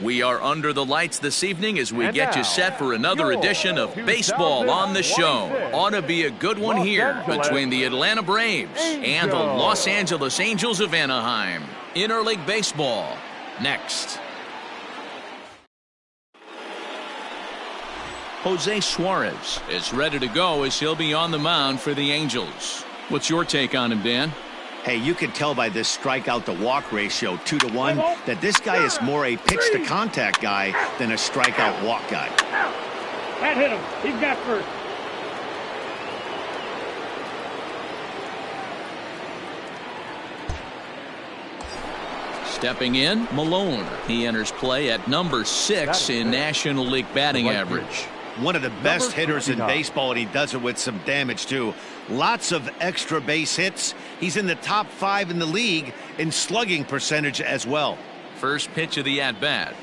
We are under the lights this evening as we get you set for another edition of Baseball on the Show. Ought to be a good one here between the Atlanta Braves and the Los Angeles Angels of Anaheim. Interleague Baseball next. Jose Suarez is ready to go as he'll be on the mound for the Angels. What's your take on him, Dan? Hey, you can tell by this strikeout-to-walk ratio, 2-to-1, that this guy is more a pitch-to-contact guy than a strikeout-walk guy. That hit him. He's got first. Stepping in, Malone. He enters play at number 6 in National League batting average. One of the best hitters in baseball, and he does it with some damage, too. Lots of extra base hits. He's in the top 5 in the league in slugging percentage as well. First pitch of the at-bat.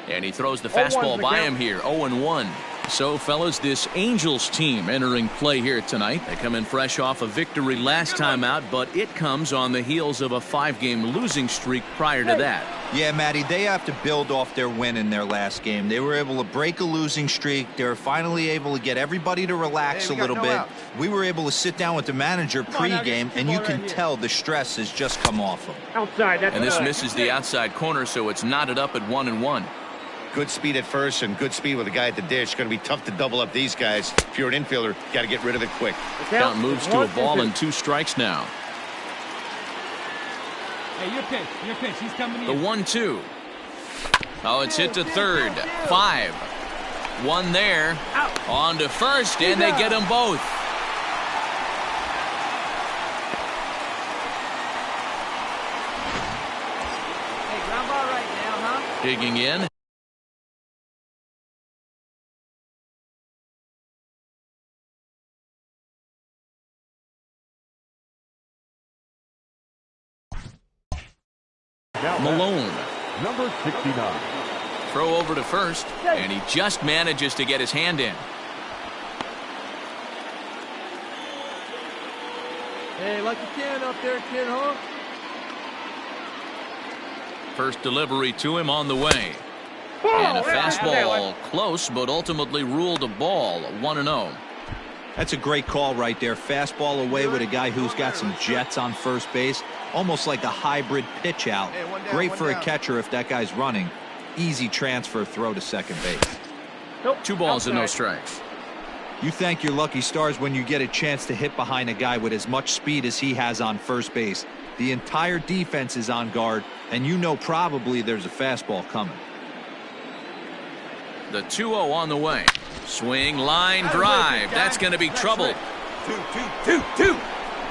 And he throws the fastball by him here, 0-1. So, fellas, this Angels team entering play here tonight. They come in fresh off a victory last time out, but it comes on the heels of a 5-game losing streak prior to that. Yeah, Matty, they have to build off their win in their last game. They were able to break a losing streak. They were finally able to get everybody to relax a little bit. We were able to sit down with the manager pregame, and you can tell the stress has just come off him. Outside, that's and this misses the outside corner, so it's knotted up at 1-1. Good speed at first and good speed with a guy at the dish. Going to be tough to double up these guys. If you're an infielder, got to get rid of it quick. Count moves to a ball and 2 strikes now. Hey, your pitch. He's coming in. The 1-2. Oh, it's hit to third. 5. 1 there. On to first, and they get them both. Hey, ground ball right now, huh? Digging in. Malone. Number 69. Throw over to first, and he just manages to get his hand in. Hey, like you can up there, kid, huh? First delivery to him on the way. And a fastball close, but ultimately ruled a ball, 1-0. That's a great call right there. Fastball away with a guy who's got some jets on first base. Almost like a hybrid pitch out. Great for a catcher if that guy's running. Easy transfer throw to second base. 2 balls and no strikes. You thank your lucky stars when you get a chance to hit behind a guy with as much speed as he has on first base. The entire defense is on guard, and you know probably there's a fastball coming. The 2-0 on the way. Swing, line, drive. That's going to be trouble. 2.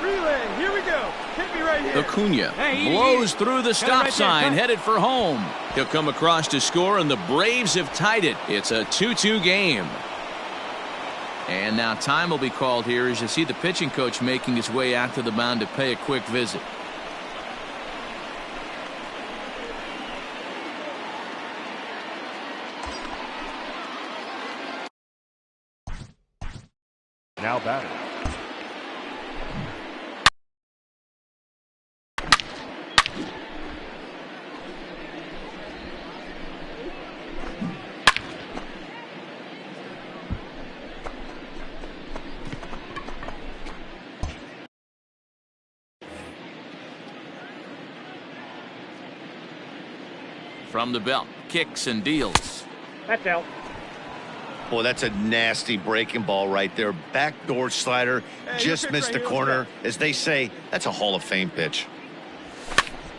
Relay, here we go. Hit me right here. Acuna blows through the stop sign, headed for home. He'll come across to score, and the Braves have tied it. It's a 2-2 game. And now time will be called here as you see the pitching coach making his way out to the mound to pay a quick visit. Now batting. From the belt, kicks and deals. That's out. Boy, that's a nasty breaking ball right there. Backdoor slider, just missed the corner. As they say, that's a Hall of Fame pitch.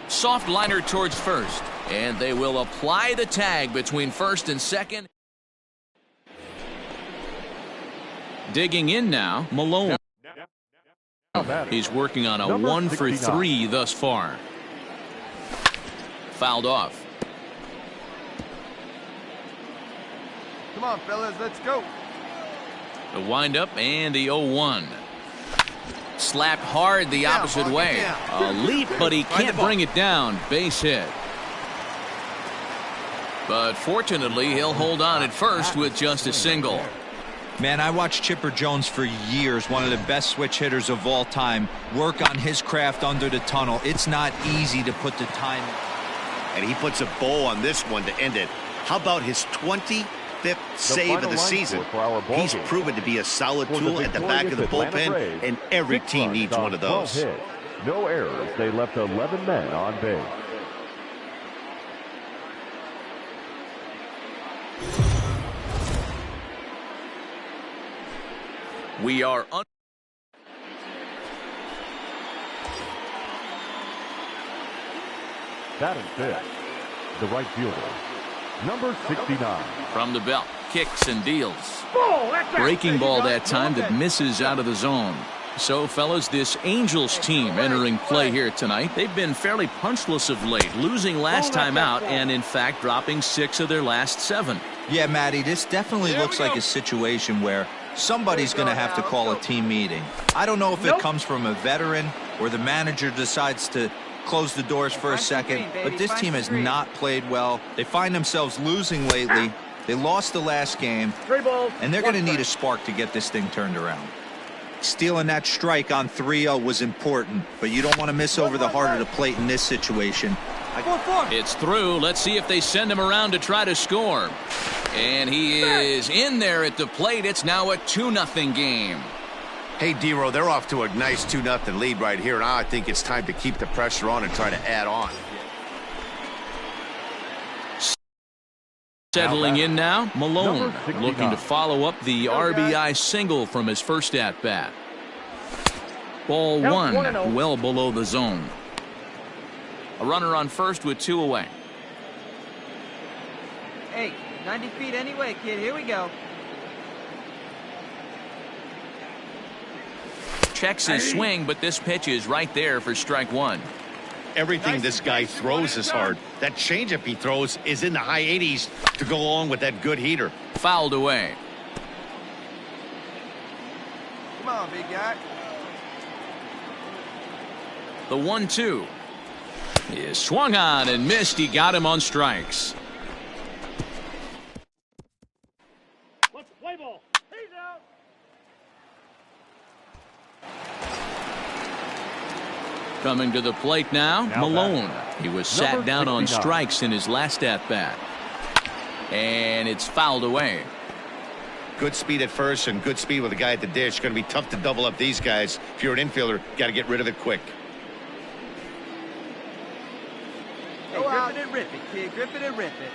Soft liner towards first, and they will apply the tag between first and second. Digging in now, Malone. He's working on a 1-for-3 thus far. Fouled off. Come on, fellas, let's go. The windup and the 0-1. Slapped hard the opposite way. A leap, but he can't bring it down. Base hit. But fortunately, he'll hold on at first with just a single. Man, I watched Chipper Jones for years, one of the best switch hitters of all time, work on his craft under the tunnel. It's not easy to put the time. and he puts a bow on this one to end it. How about his 25th save of the season? He's proven to be a solid tool at the back of the bullpen, and every team needs one of those. No errors. They left 11 men on base. We are Batting fifth, the right fielder, number 69. from the belt, kicks and deals. Oh, that's out. Breaking ball that time that misses out of the zone. So, fellas, this Angels team entering play here tonight. They've been fairly punchless of late, losing last time out and, in fact, dropping 6 of their last 7. Yeah, Matty, this definitely looks like a situation where somebody's going to have to call a team meeting. I don't know if it comes from a veteran or the manager decides to close the doors for a second, but this team has not played well. They find themselves losing lately. They lost the last game, and they're going to need a spark to get this thing turned around. Stealing that strike on 3-0 was important, but you don't want to miss over the heart of the plate in this situation. It's through. Let's see if they send him around to try to score. And he is in there at the plate. It's now a 2-0 game. Hey, D-Row, they're off to a nice 2-0 lead right here. Now I think it's time to keep the pressure on and try to add on. Settling in now, Malone looking to follow up the RBI single from his first at-bat. Ball 1, well below the zone. A runner on first with 2 away. Hey, 90 feet anyway, kid. Here we go. Checks his swing, but this pitch is right there for strike 1. Everything this guy throws is hard. That changeup he throws is in the high 80s to go along with that good heater. Fouled away. Come on, big guy. The 1-2 is swung on and missed. He got him on strikes. Let's play ball. He's out. Coming to the plate now, Malone. He was sat down on 69. strikes in his last at-bat. And it's fouled away. Good speed at first and good speed with a guy at the dish. Going to be tough to double up these guys. If you're an infielder, got to get rid of it quick. Hey, grip it and rip it, kid. Grip it and rip it.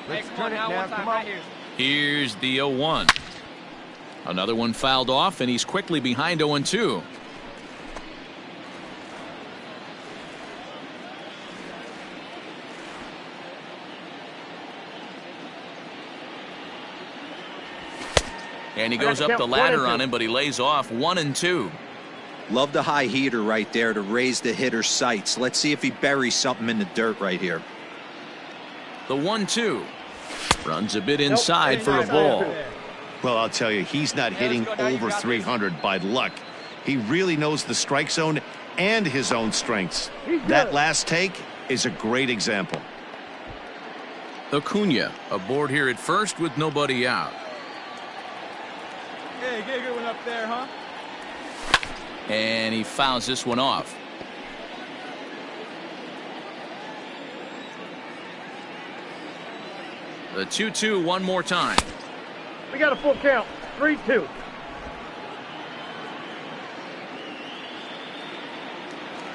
Let's turn it now. Come on. Here's the 0-1. Another one fouled off, and he's quickly behind 0-2. And he goes up the ladder on him, but he lays off 1-2. Love the high heater right there to raise the hitter's sights. Let's see if he buries something in the dirt right here. The 1-2 runs a bit inside for a ball. Well, I'll tell you, he's not hitting over 300 by luck. He really knows the strike zone and his own strengths. That last take is a great example. Acuna aboard here at first with nobody out. Hey, get a good one up there, huh? And he fouls this one off. The 2-2 one more time. We got a full count. 3-2.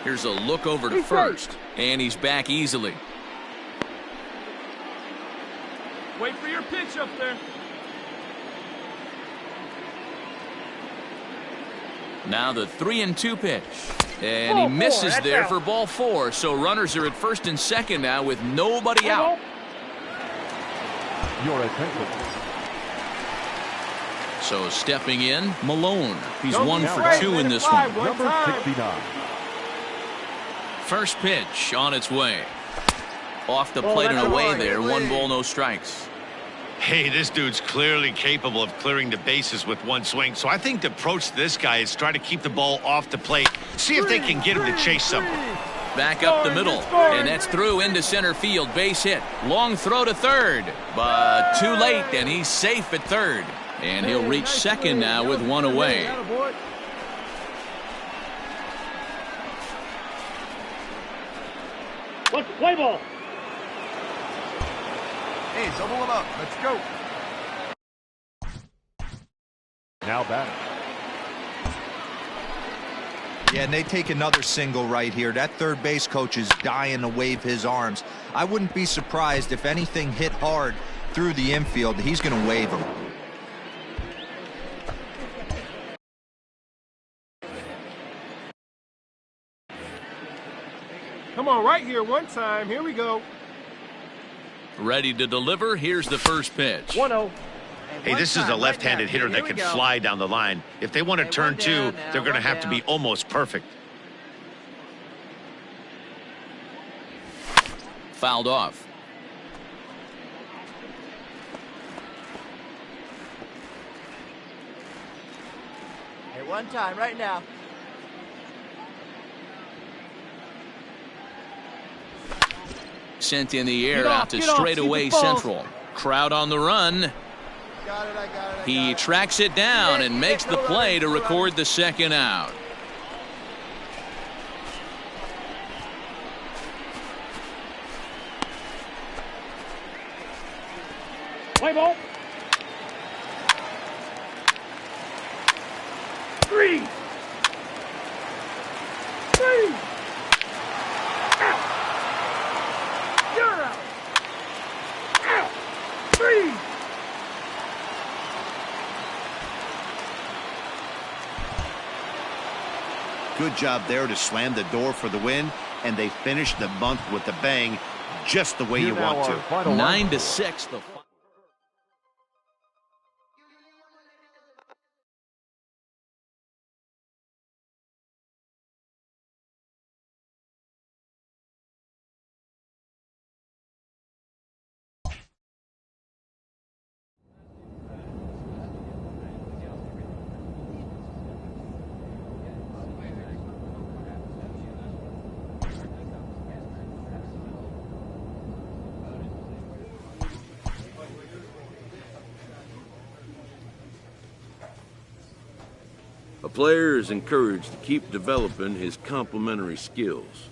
Here's a look over to first. And he's back easily. Wait for your pitch up there. Now the 3-2 pitch. And he misses there for ball 4. So runners are at first and second now with nobody out. Your attention. So stepping in, Malone. He's 1 for 2 in this one. Number 69. First pitch on its way. Off the plate and away there. 1 ball, no strikes. Hey, this dude's clearly capable of clearing the bases with one swing. So I think the approach to this guy is try to keep the ball off the plate. See if they can get him to chase something. Back up the middle. And that's through into center field. Base hit. Long throw to third. But too late, and he's safe at third. And he'll reach second now with 1 away. Let's play ball. Hey, double them up. Let's go. Now batting. Yeah, and they take another single right here. That third base coach is dying to wave his arms. I wouldn't be surprised if anything hit hard through the infield. He's going to wave them. Come on, right here one time. Here we go. Ready to deliver. Here's the first pitch. 1-0. Hey, this is a left-handed hitter that can fly down the line. If they want to turn two, they're going to have to be almost perfect. Fouled off. Hey, one time, right now. Sent in the air out to straightaway central. Crowd on the run. He tracks it down and makes the play to record the second out. Play ball. 3. 3. Out. You're out. Out. 3. Good job there to slam the door for the win, and they finished the month with a bang, just the way you want to. 9-6. The A player is encouraged to keep developing his complementary skills.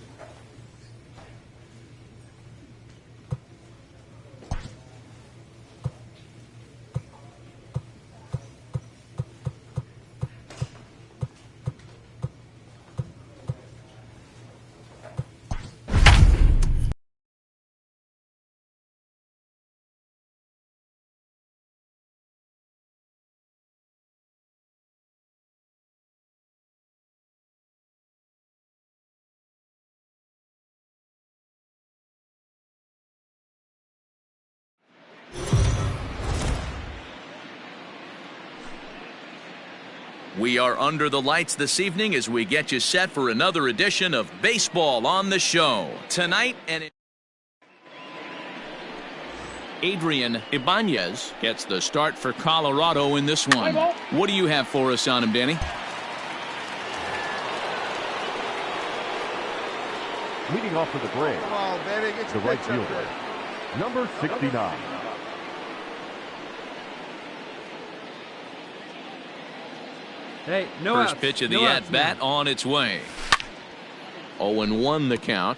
We are under the lights this evening as we get you set for another edition of Baseball on the Show. Tonight, and Adrian Ibanez gets the start for Colorado in this one. What do you have for us on him, Danny? Leading off for the Braves, Come on, baby. Get the your right pitch up fielder, there. number 69. Hey, no First outs. pitch of the No outs, at-bat on its way. 0-1 the count.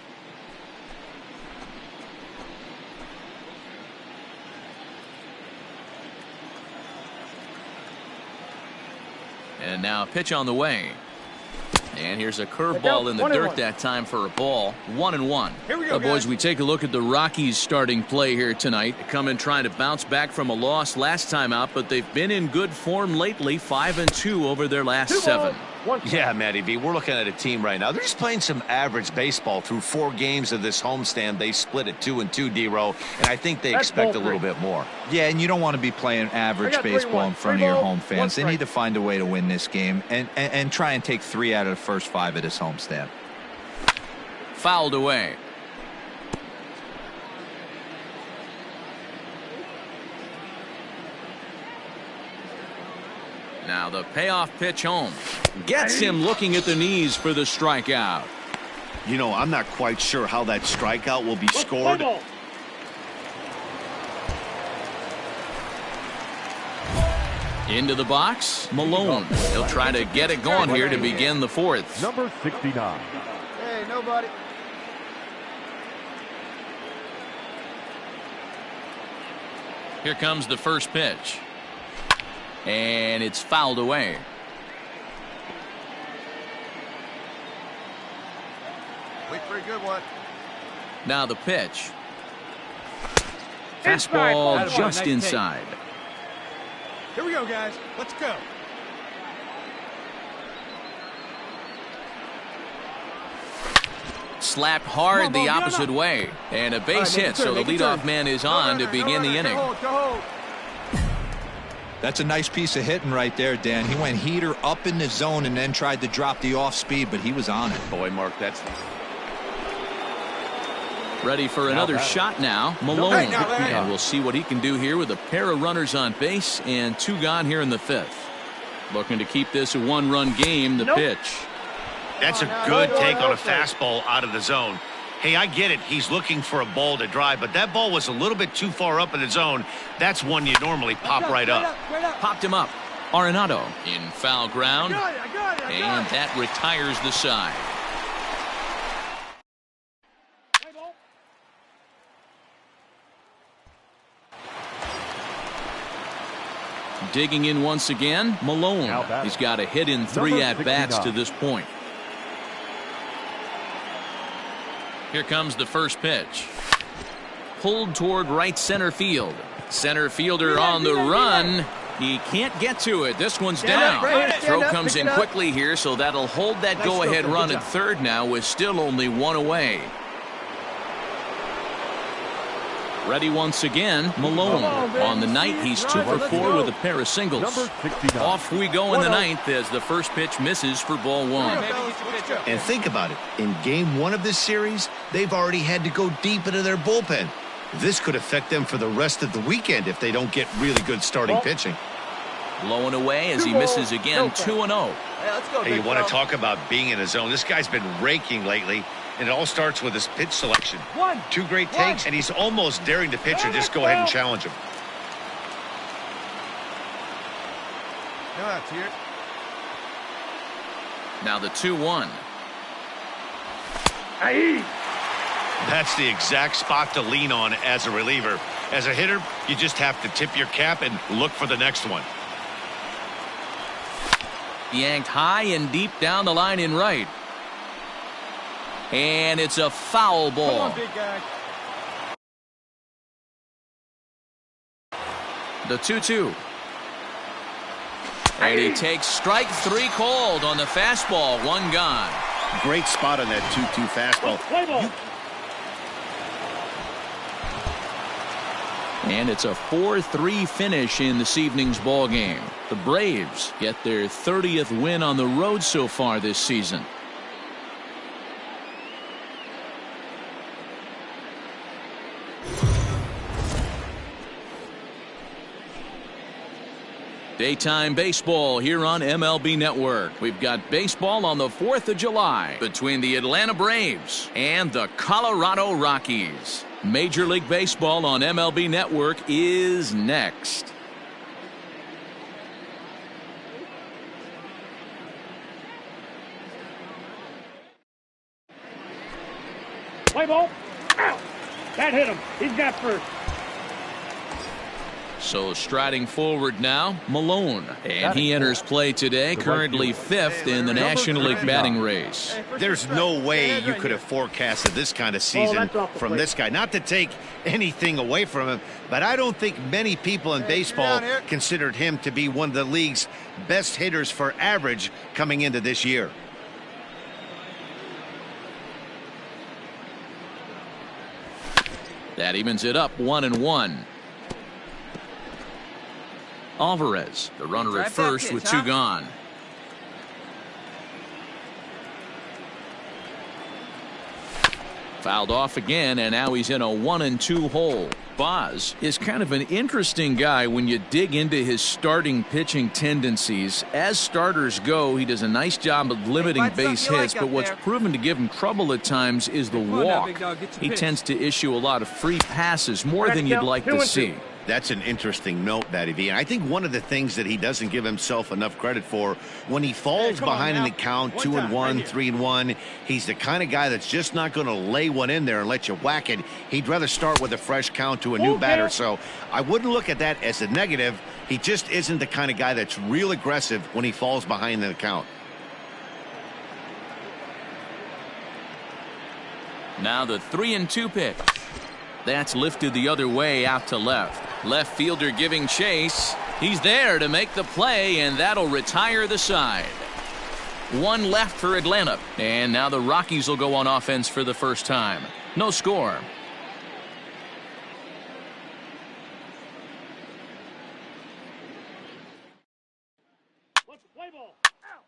And now a pitch on the way. And here's a curveball in the dirt that time for a ball. 1-1. Here we go, Boys, guys. we take a look at the Rockies starting play here tonight. They come in trying to bounce back from a loss last time out, but they've been in good form lately. 5-2 over their last 7. Yeah, Matty V, we're looking at a team right now. They're just playing some average baseball through 4 games of this homestand. They split at 2-2, D-Row, and I think they expect a little bit more. Yeah, and you don't want to be playing average baseball in front of your home fans. They need to find a way to win this game and try and take 3 out of the first 5 of this homestand. Fouled away. Now the payoff pitch home. Gets him looking at the knees for the strikeout. You know, I'm not quite sure how that strikeout will be scored. Into the box, Malone. He'll try to get it going here to begin the 4th. Number 69. Hey, nobody. Here comes the first pitch. And it's fouled away. Wait for a good one. Now the pitch. Fastball Inside. just Nice inside. Here we go, guys. Let's go. Slapped hard the Ball, opposite way. And a base All right, hit, so the leadoff man is on to begin the inning. Go hold. That's a nice piece of hitting right there, Dan. He went heater up in the zone and then tried to drop the off speed, but he was on it. Boy, Mark, that's... Ready for another shot now. Malone. now, And we'll see what he can do here with a pair of runners on base and 2 gone here in the 5th. Looking to keep this a 1-run game. The pitch. That's a good take on a fastball out of the zone. Hey, I get it. He's looking for a ball to drive, but that ball was a little bit too far up in the zone. That's one you normally pop right up. Popped him up. Arenado in foul ground. I got it. And that retires the side. Play ball. Digging in once again, Malone. He's got a hit in 3 at-bats to this point. Here comes the first pitch. Pulled toward right center field. Center fielder on the run. He can't get to it. This one's down. Throw comes in quickly here, so that'll hold that go-ahead run at third now with still only 1 away. Ready once again, Malone. On the night, he's 2 for 4 with a pair of singles. Off we go in the 9th as the first pitch misses for ball 1. And think about it. In game 1 of this series, they've already had to go deep into their bullpen. This could affect them for the rest of the weekend if they don't get really good starting pitching. Blowing away as he misses again, 2-0. Hey, let's go. Hey, you want to talk about being in a zone? This guy's been raking lately, and it all starts with his pitch selection. 2 great takes, and he's almost daring the pitcher just go ahead and challenge him. No outs here. Now the 2-1. That's the exact spot to lean on as a reliever. As a hitter, you just have to tip your cap and look for the next one. Yanked high and deep down the line in right. And it's a foul ball. Come on, big guy. The 2-2. And he takes strike 3 called on the fastball. 1 gone. Great spot on that 2-2 fastball. Play ball. And it's a 4-3 finish in this evening's ball game. The Braves get their 30th win on the road so far this season. Daytime baseball here on MLB Network. We've got baseball on the 4th of July between the Atlanta Braves and the Colorado Rockies. Major League Baseball on MLB Network is next. Play ball. Out. That hit him. He's got first. So striding forward now, Malone. And he enters play today, currently 5th in the National League batting race. There's no way you could have forecasted this kind of season from this guy. Not to take anything away from him, but I don't think many people in baseball considered him to be one of the league's best hitters for average coming into this year. That evens it up 1-1. Alvarez, the runner at first with 2 gone. Fouled off again, and now he's in a 1-2 hole. Boz is kind of an interesting guy when you dig into his starting pitching tendencies. As starters go, he does a nice job of limiting base hits, but what's proven to give him trouble at times is the walk. He tends to issue a lot of free passes, more than you'd like to see. That's an interesting note, that and I think one of the things that he doesn't give himself enough credit for, when he falls behind in the count, 2-1, 3-1, he's the kind of guy that's just not going to lay one in there and let you whack it. He'd rather start with a fresh count to a new batter. So I wouldn't look at that as a negative. He just isn't the kind of guy that's real aggressive when he falls behind in the count. Now the 3-2 pitch. That's lifted the other way out to left. Left fielder giving chase. He's there to make the play, and that'll retire the side. One left for Atlanta, and now the Rockies will go on offense for the first time. No score. Let's play ball. Out.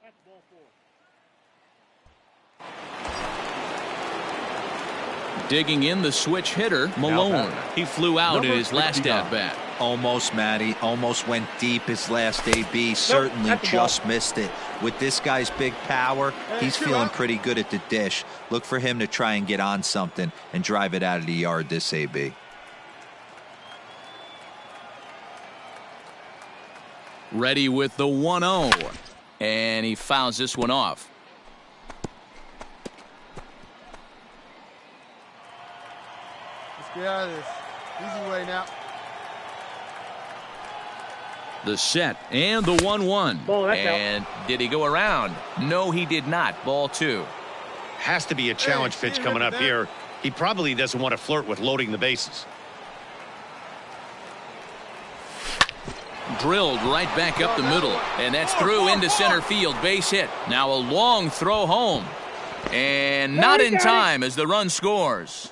That's ball 4. Digging in the switch hitter, Malone. He flew out in his last at-bat. Almost, Matty. Almost went deep his last AB. Certainly just missed it. With this guy's big power, he's feeling pretty good at the dish. Look for him to try and get on something and drive it out of the yard this AB. Ready with the 1-0. And he fouls this one off. Get out of this. Easy way now. The set and the 1-1. And did he go around? No, he did not. Ball 2. Has to be a challenge pitch coming up here. He probably doesn't want to flirt with loading the bases. Drilled right back up the middle. And that's through into center field. Base hit. Now a long throw home. And not in time as the run scores.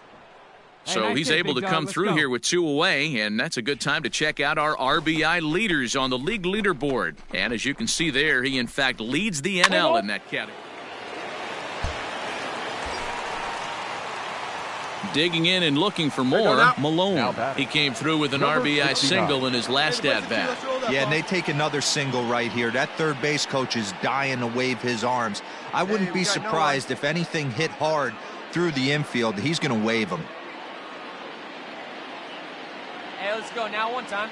So he's able to come through here with 2 away, and that's a good time to check out our RBI leaders on the league leaderboard. And as you can see there, he in fact leads the NL in that category. Digging in and looking for more, Malone. He came through with an RBI single in his last at-bat. Yeah, and they take another single right here. That third base coach is dying to wave his arms. I wouldn't be surprised if anything hit hard through the infield. He's going to wave them. Hey, let's go now one time.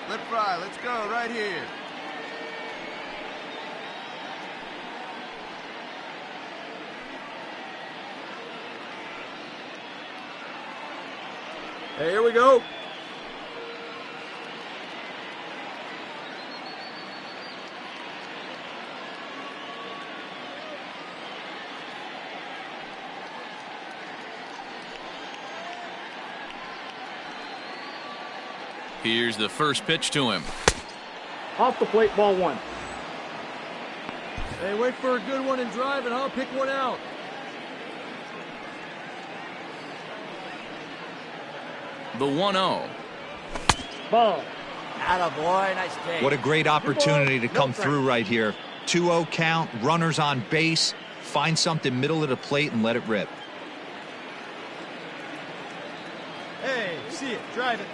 Lip fry, let's go right here. Hey, here we go. Here's the first pitch to him. Off the plate, ball 1. Hey, wait for a good one and drive it, huh? Pick one out. The 1-0. Ball. Attaboy, nice take. What a great opportunity to come through right here. 2-0 count, runners on base. Find something middle of the plate and let it rip. Hey, see it, drive it.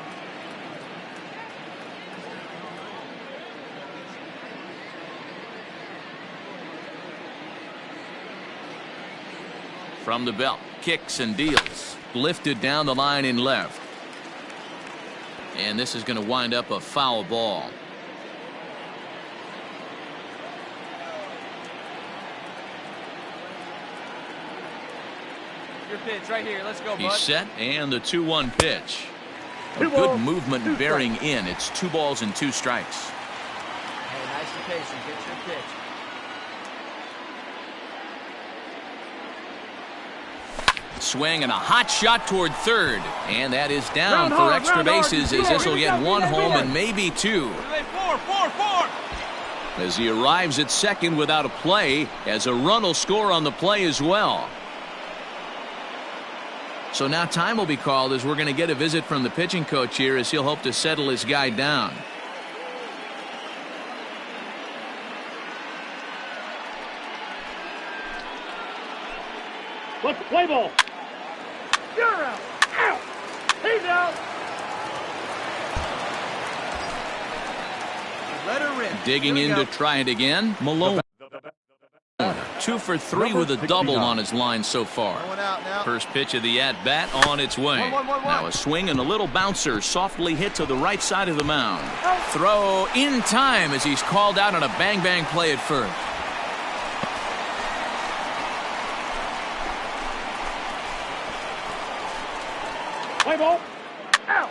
From the belt, kicks and deals. Lifted down the line in left. And this is going to wind up a foul ball. Your pitch right here. Let's go, bud. He's set, and the 2-1 pitch. A good movement bearing in. It's 2 balls and 2 strikes. Hey, nice and patient. Get your pitch. Swing and a hot shot toward third. And that is down for extra bases as this will get 1 home and maybe 2. As he arrives at second without a play, as a run will score on the play as well. So now time will be called as we're going to get a visit from the pitching coach here as he'll hope to settle his guy down. Let's play ball. You're out. Out. He's out. Let her rip. Digging in to try it again, Malone. 2 for 3 with a double on his line so far. First pitch of the at-bat on its way. Now a swing and a little bouncer softly hit to the right side of the mound. Throw in time as he's called out on a bang-bang play at first. Play ball. Out.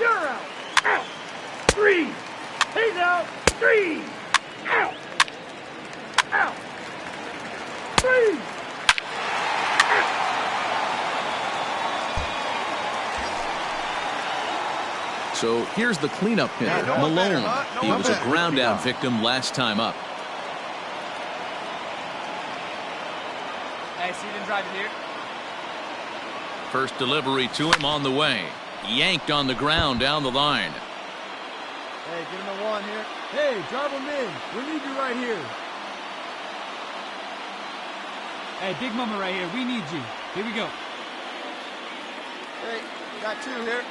You're out. Out. 3. He's out. 3. Out. Out. 3. So here's the cleanup hitter, Malone. He was a ground-out victim last time up. Hey, see them driving here? First delivery to him on the way. Yanked on the ground down the line. Hey, give him a 1 here. Hey, drive him in. We need you right here. Hey, Big Mama right here. We need you. Here we go. Hey, we got 2 here.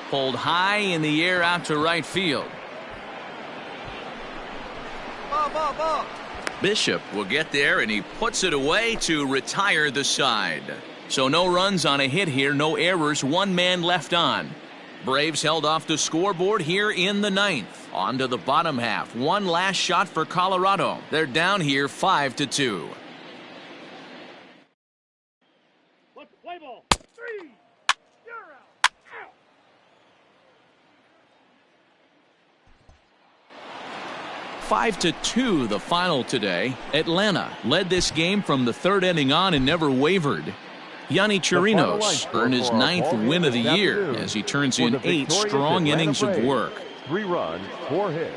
Pulled high in the air out to right field. Ball. Bishop will get there, and he puts it away to retire the side. So no runs on a hit here, no errors, 1 man left on. Braves held off the scoreboard here in the 9th. On to the bottom half. 1 last shot for Colorado. They're down here 5-2. Let's play ball. 3. You're out. Out. Five to 2 the final today. Atlanta led this game from the 3rd inning on and never wavered. Yonny Chirinos earned his 9th win of the year as he turns in 8 strong innings of work. 3 runs, 4 hits.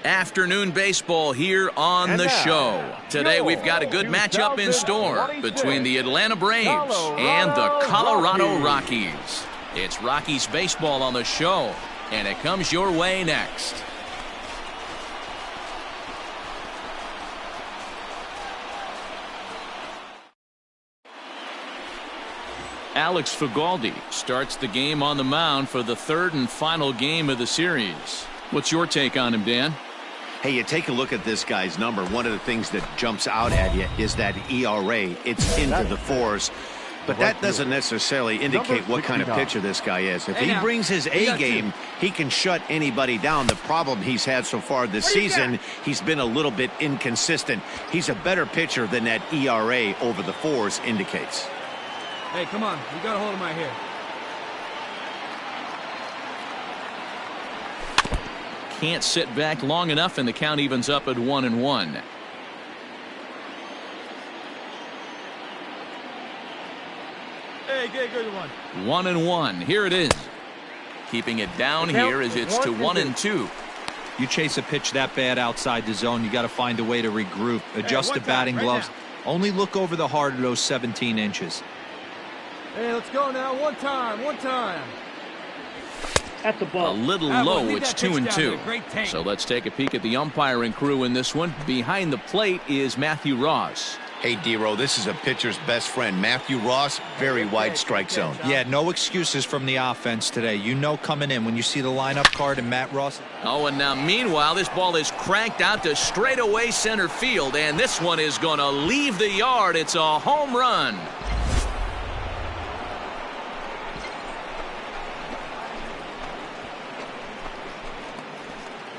Afternoon baseball here on the show. Today we've got a good matchup in store between the Atlanta Braves and the Colorado Rockies. It's Rockies baseball on the show, and it comes your way next. Alex Fagaldi starts the game on the mound for the 3rd and final game of the series. What's your take on him, Dan? Hey, you take a look at this guy's number. One of the things that jumps out at you is that ERA. It's into the 4s. But that doesn't necessarily indicate what kind of pitcher this guy is. If he brings his A game, he can shut anybody down. The problem he's had so far this season, he's been a little bit inconsistent. He's a better pitcher than that ERA over the 4s indicates. Hey, come on. You got a hold of my hair. Can't sit back long enough, and the count evens up at 1-1. Hey, good one. 1-1. Here it is. Keeping it down here as it's to 1-2. You chase a pitch that bad outside the zone, you got to find a way to regroup, adjust the batting gloves. Only look over the heart of those 17 inches. Hey, let's go now. One time. That's a ball. A little low. It's 2-2. So let's take a peek at the umpiring crew in this one. Behind the plate is Matthew Ross. Hey, D-Row, this is a pitcher's best friend. Matthew Ross, very wide strike zone. Yeah, no excuses from the offense today. You know coming in when you see the lineup card and Matt Ross. Oh, and now meanwhile, this ball is cranked out to straightaway center field, and this one is going to leave the yard. It's a home run.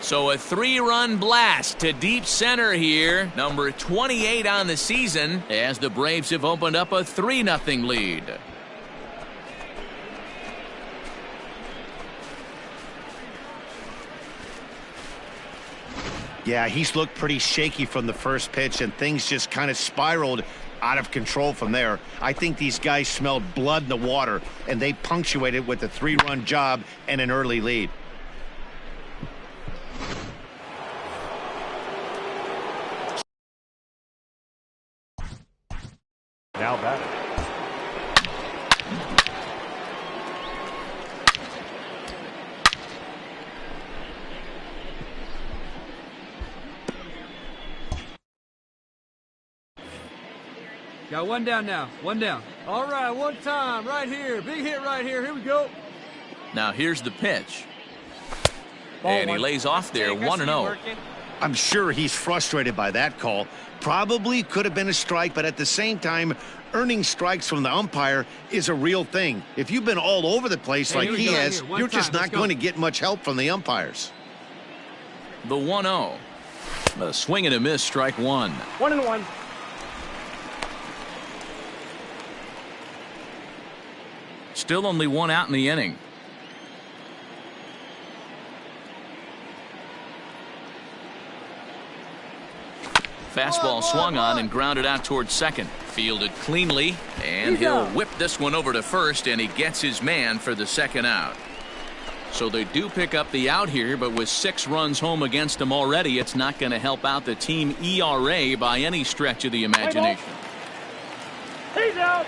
So a 3-run blast to deep center here, number 28 on the season, as the Braves have opened up a 3-0 lead. Yeah, he's looked pretty shaky from the first pitch, and things just kind of spiraled out of control from there. I think these guys smelled blood in the water, and they punctuated with a 3-run job and an early lead. Now batting. Got one down now. One down. All right, one time right here. Big hit right here. Here we go. Now here's the pitch. And he lays off there 1-0. I'm sure he's frustrated by that call. Probably could have been a strike, but at the same time, earning strikes from the umpire is a real thing. If you've been all over the place like he has, you're just not going to get much help from the umpires. The 1-0. A swing and a miss, strike one. 1-1. Still only one out in the inning. Fastball swung on and grounded out towards second. Fielded cleanly, and he'll whip this one over to first, and he gets his man for the second out. So they do pick up the out here, but with 6 runs home against them already, it's not going to help out the team ERA by any stretch of the imagination. He's out.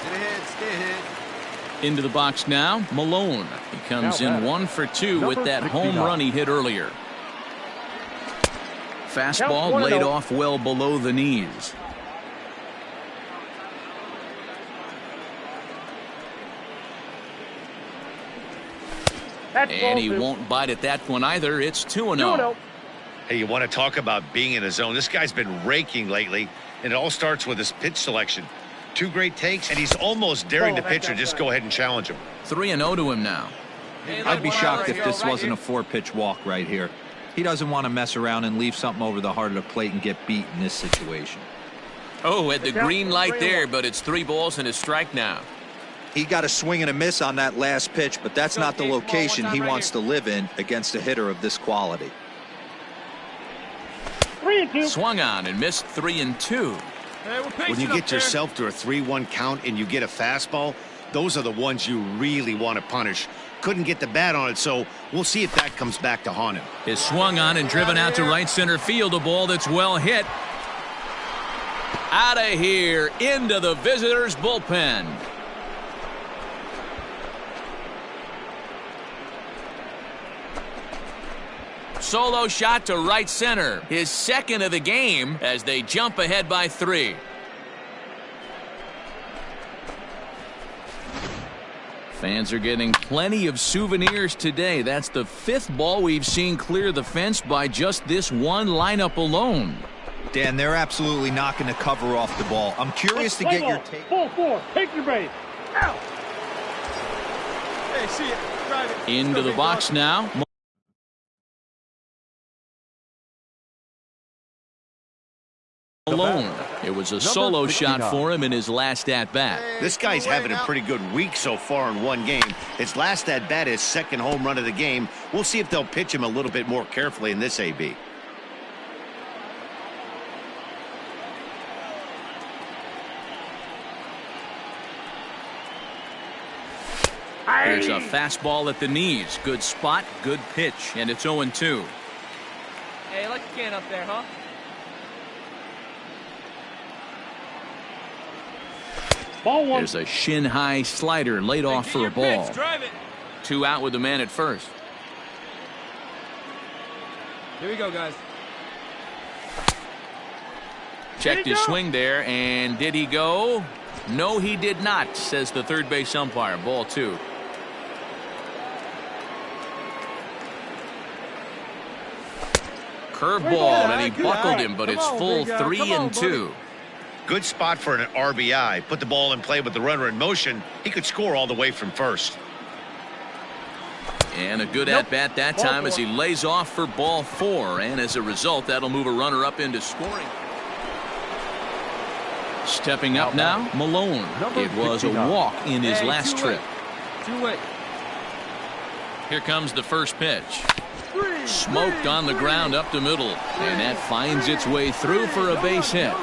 Get ahead, stay ahead. Into the box now, Malone. He comes in 1 for 2 with that home run he hit earlier. Fastball laid off well below the knees. And he won't bite at that one either. It's 2-0. Hey, you want to talk about being in a zone? This guy's been raking lately, and it all starts with his pitch selection. 2 great takes, and he's almost daring the pitcher just go ahead and challenge him. 3-0 to him now. I'd be shocked if this wasn't a 4-pitch walk right here. He doesn't want to mess around and leave something over the heart of the plate and get beat in this situation. Oh, at the green light there, but it's 3 balls and a strike now. He got a swing and a miss on that last pitch, but that's not the location he wants to live in against a hitter of this quality. 3-2. Swung on and missed 3-2. When you get yourself to a 3-1 count and you get a fastball, those are the ones you really want to punish. Couldn't get the bat on it, so we'll see if that comes back to haunt him. Is swung on and driven out to right center field. A ball that's well hit. Out of here into the visitors' bullpen. Solo shot to right center. His second of the game as they jump ahead by 3. Fans are getting plenty of souvenirs today. That's the 5th ball we've seen clear the fence by just this one lineup alone. Dan, they're absolutely not going to cover off the ball. I'm curious to get your take. Ball 4. Take your base. Out. Hey, see it. Drive it. Into the box now. Alone. It was a solo shot for him in his last at-bat. This guy's having a pretty good week so far in one game. His last at-bat is 2nd home run of the game. We'll see if they'll pitch him a little bit more carefully in this AB. There's a fastball at the knees. Good spot, good pitch, and it's 0-2. Hey, like a can up there, huh? Ball 1. There's a shin-high slider laid off for a ball. 2 out with the man at first. Here we go, guys. Checked his swing there, and did he go? No, he did not, says the third base umpire. Ball 2. Curveball, and he buckled him, but it's full 3-2. Good spot for an RBI. Put the ball in play with the runner in motion. He could score all the way from first. And a good at-bat that time as he lays off for ball 4. And as a result, that'll move a runner up into scoring. Stepping up now, Malone. It was a walk in his last trip. Here comes the first pitch. Smoked on the ground up the middle. And that finds its way through for a base hit.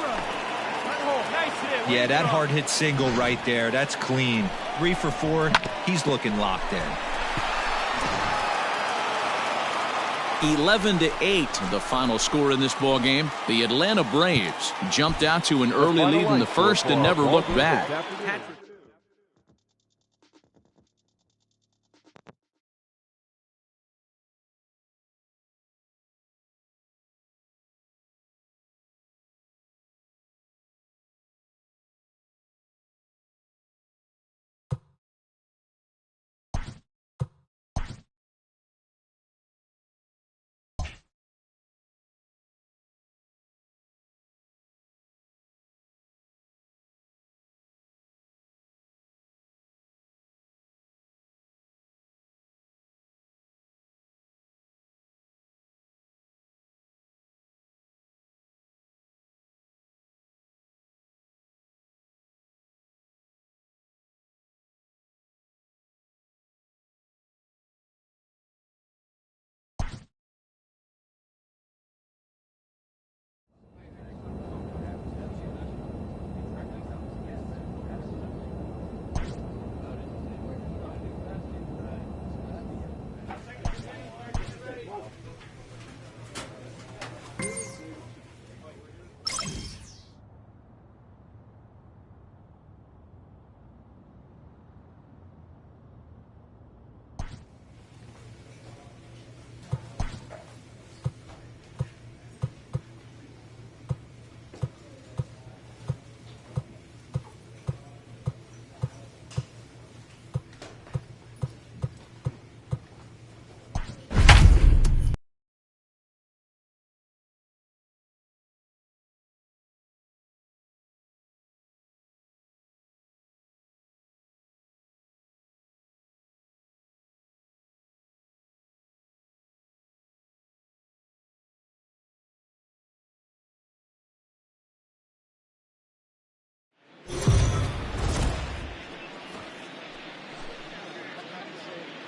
Yeah, that hard hit single right there. That's clean. 3 for 4. He's looking locked in. 11-8, the final score in this ball game. The Atlanta Braves jumped out to an early lead in the first and never looked back.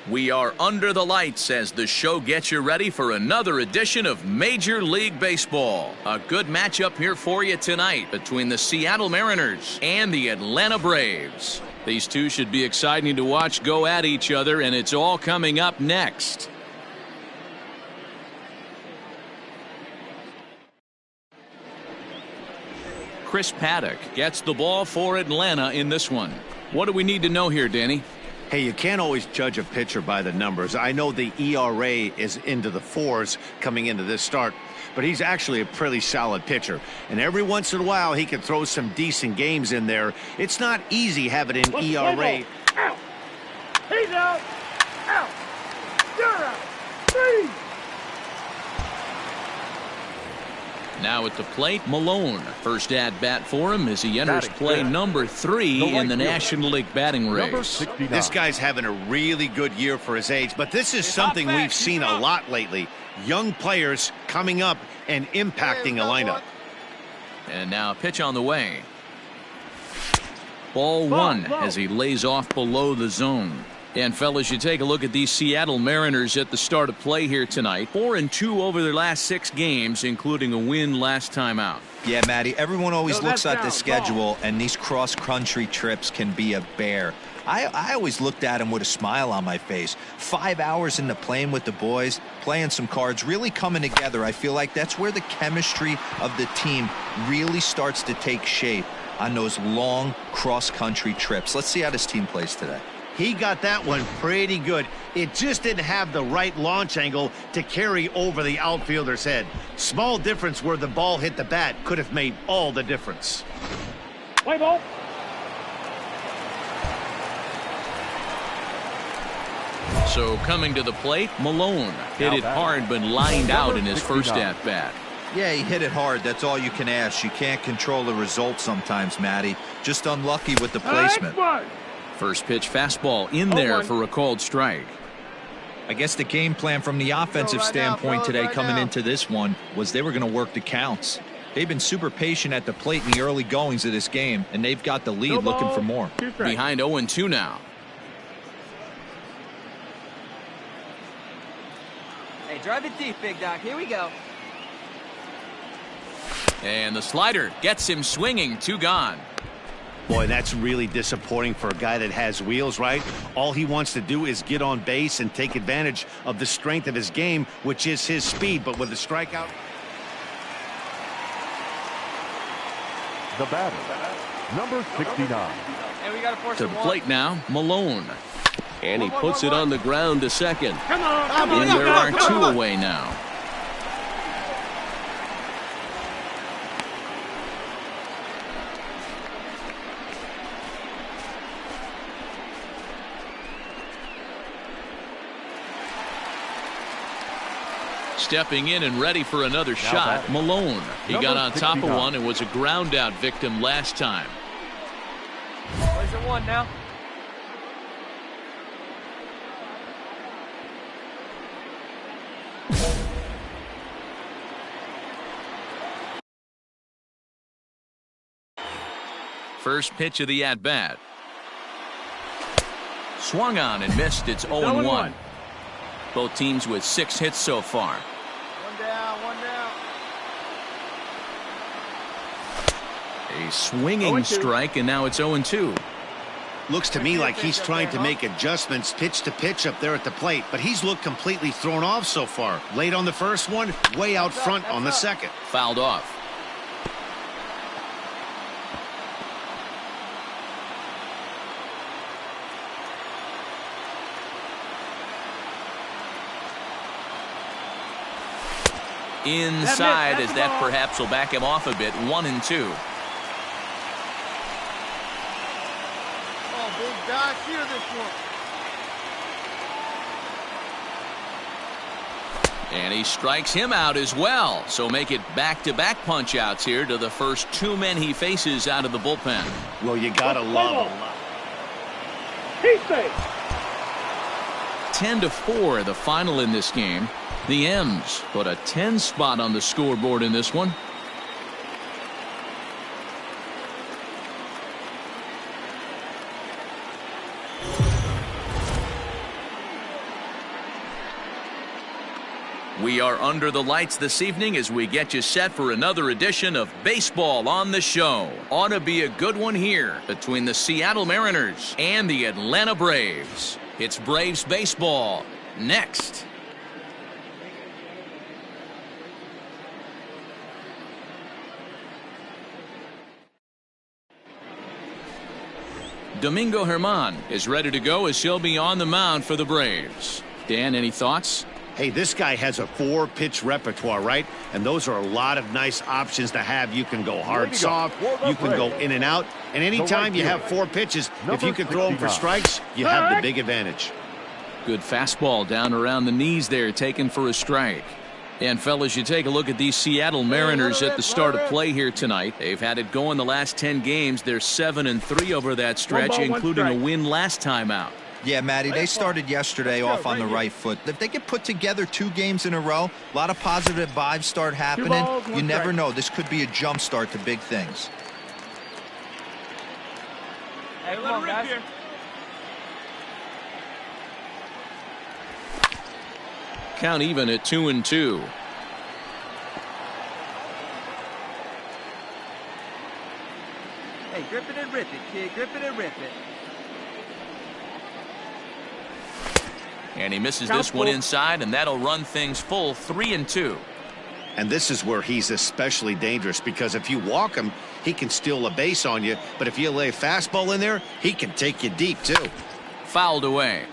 We are under the lights as the show gets you ready for another edition of Major League Baseball. A good matchup here for you tonight between the Seattle Mariners and the Atlanta Braves. These two should be exciting to watch go at each other, and it's all coming up next. Chris Paddock gets the ball for Atlanta in this one. What do we need to know here, Danny? Hey, you can't always judge a pitcher by the numbers. I know the ERA is into the 4s coming into this start, but he's actually a pretty solid pitcher. And every once in a while, he can throw some decent games in there. It's not easy having an ERA. Out. He's out. Out. You're out. 3. Now at the plate, Malone. First at bat for him as he enters play number 3 in the National League batting race. This guy's having a really good year for his age, but this is something we've seen a lot lately. Young players coming up and impacting a lineup. And now a pitch on the way. Ball 1 as he lays off below the zone. And fellas, you take a look at these Seattle Mariners at the start of play here tonight. 4-2 over their last 6 games, including a win last time out. Yeah, Matty, everyone always looks at the schedule, and these cross-country trips can be a bear. I always looked at them with a smile on my face. 5 hours into playing with the boys, playing some cards, really coming together. I feel like that's where the chemistry of the team really starts to take shape on those long cross-country trips. Let's see how this team plays today. He got that one pretty good. It just didn't have the right launch angle to carry over the outfielder's head. Small difference where the ball hit the bat could have made all the difference. Play ball. So coming to the plate, Malone hit it hard but lined out in his first at bat. Yeah, he hit it hard. That's all you can ask. You can't control the result sometimes, Matty. Just unlucky with the placement. First pitch fastball in there for a called strike. I guess the game plan from the offensive standpoint today coming into this one was they were going to work the counts. They've been super patient at the plate in the early goings of this game, and they've got the lead looking for more. Behind 0-2 now. Hey, drive it deep, Big Doc. Here we go. And the slider gets him swinging. 2 gone. Boy, that's really disappointing for a guy that has wheels, right? All he wants to do is get on base and take advantage of the strength of his game, which is his speed. But with the strikeout. The batter, number 69. And we got to force to the plate now, Malone. And he puts it on the ground to second. Come on. And there are 2 away now. Stepping in and ready for another shot, Malone. He got on top of one and was a ground out victim last time. Plays at 1 now. First pitch of the at-bat. Swung on and missed. It's 0-1. Both teams with 6 hits so far. 1 down, 1 down. A swinging strike, and now it's 0-2. Looks to me like he's trying to make adjustments pitch to pitch up there at the plate, but he's looked completely thrown off so far. Late on the first one, way out front on the second. Fouled off. Inside, as that perhaps will back him off a bit. 1-2. Oh, Big Doc, here this one. And he strikes him out as well. So make it back-to-back punch-outs here to the first 2 men he faces out of the bullpen. Well, you gotta love him. He's safe. 10-4, the final in this game. The M's put a 10 spot on the scoreboard in this one. We are under the lights this evening as we get you set for another edition of Baseball on the Show. Ought to be a good one here between the Seattle Mariners and the Atlanta Braves. It's Braves baseball next. Domingo Germán is ready to go as he'll be on the mound for the Braves. Dan, any thoughts? Hey, this guy has a 4-pitch repertoire, right? And those are a lot of nice options to have. You can go hard, soft, you can go in and out. And anytime you have 4 pitches, if you can throw them for strikes, you have the big advantage. Good fastball down around the knees there, taken for a strike. And fellas, you take a look at these Seattle Mariners at the start of play here tonight. They've had it going the last 10 games. They're 7-3 over that stretch, including a win last time out. Yeah, Matty, they started yesterday off on the right foot. If they could put together 2 games in a row, a lot of positive vibes start happening. You never know. This could be a jump start to big things. Hey, come on, guys. Count even at 2-2. Hey, grip it and rip it, kid. Grip it and rip it. And he misses this one inside, and that'll run things full 3-2. And this is where he's especially dangerous, because if you walk him, he can steal a base on you. But if you lay a fastball in there, he can take you deep, too. Fouled away.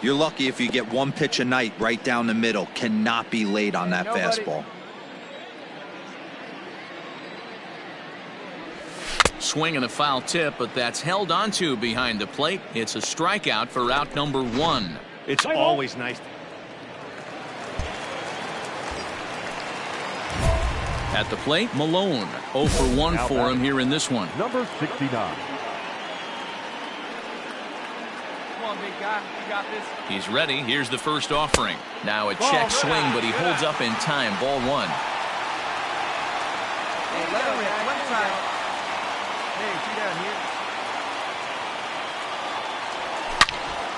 You're lucky if you get 1 pitch a night right down the middle. Cannot be late on that fastball. Swing and a foul tip, but that's held onto behind the plate. It's a strikeout for out number 1. It's always nice. At the plate, Malone. 0 for 1 for him here in this one. Number 69. Come on, big guy. You got this. He's ready. Here's the first offering. Now a check swing, but he holds up in time. Ball 1. Hey, let him rip. One side. Hey, see down here.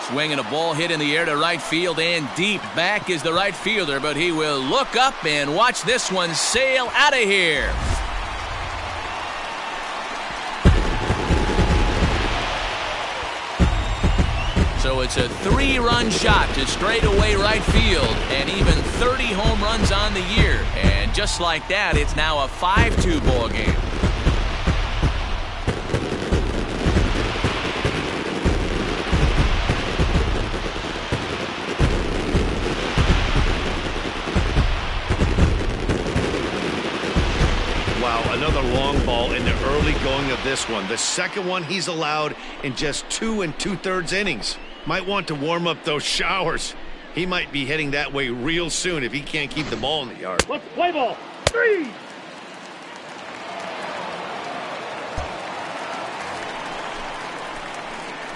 Swinging a ball hit in the air to right field and deep. Back is the right fielder, but he will look up and watch this one sail out of here. So it's a 3-run shot to straightaway right field, and even 30 home runs on the year. And just like that, it's now a 5-2 ball game. Another long ball in the early going of this one. The second one he's allowed in just 2 2/3 innings. Might want to warm up those showers. He might be heading that way real soon if he can't keep the ball in the yard. Let's play ball. 3.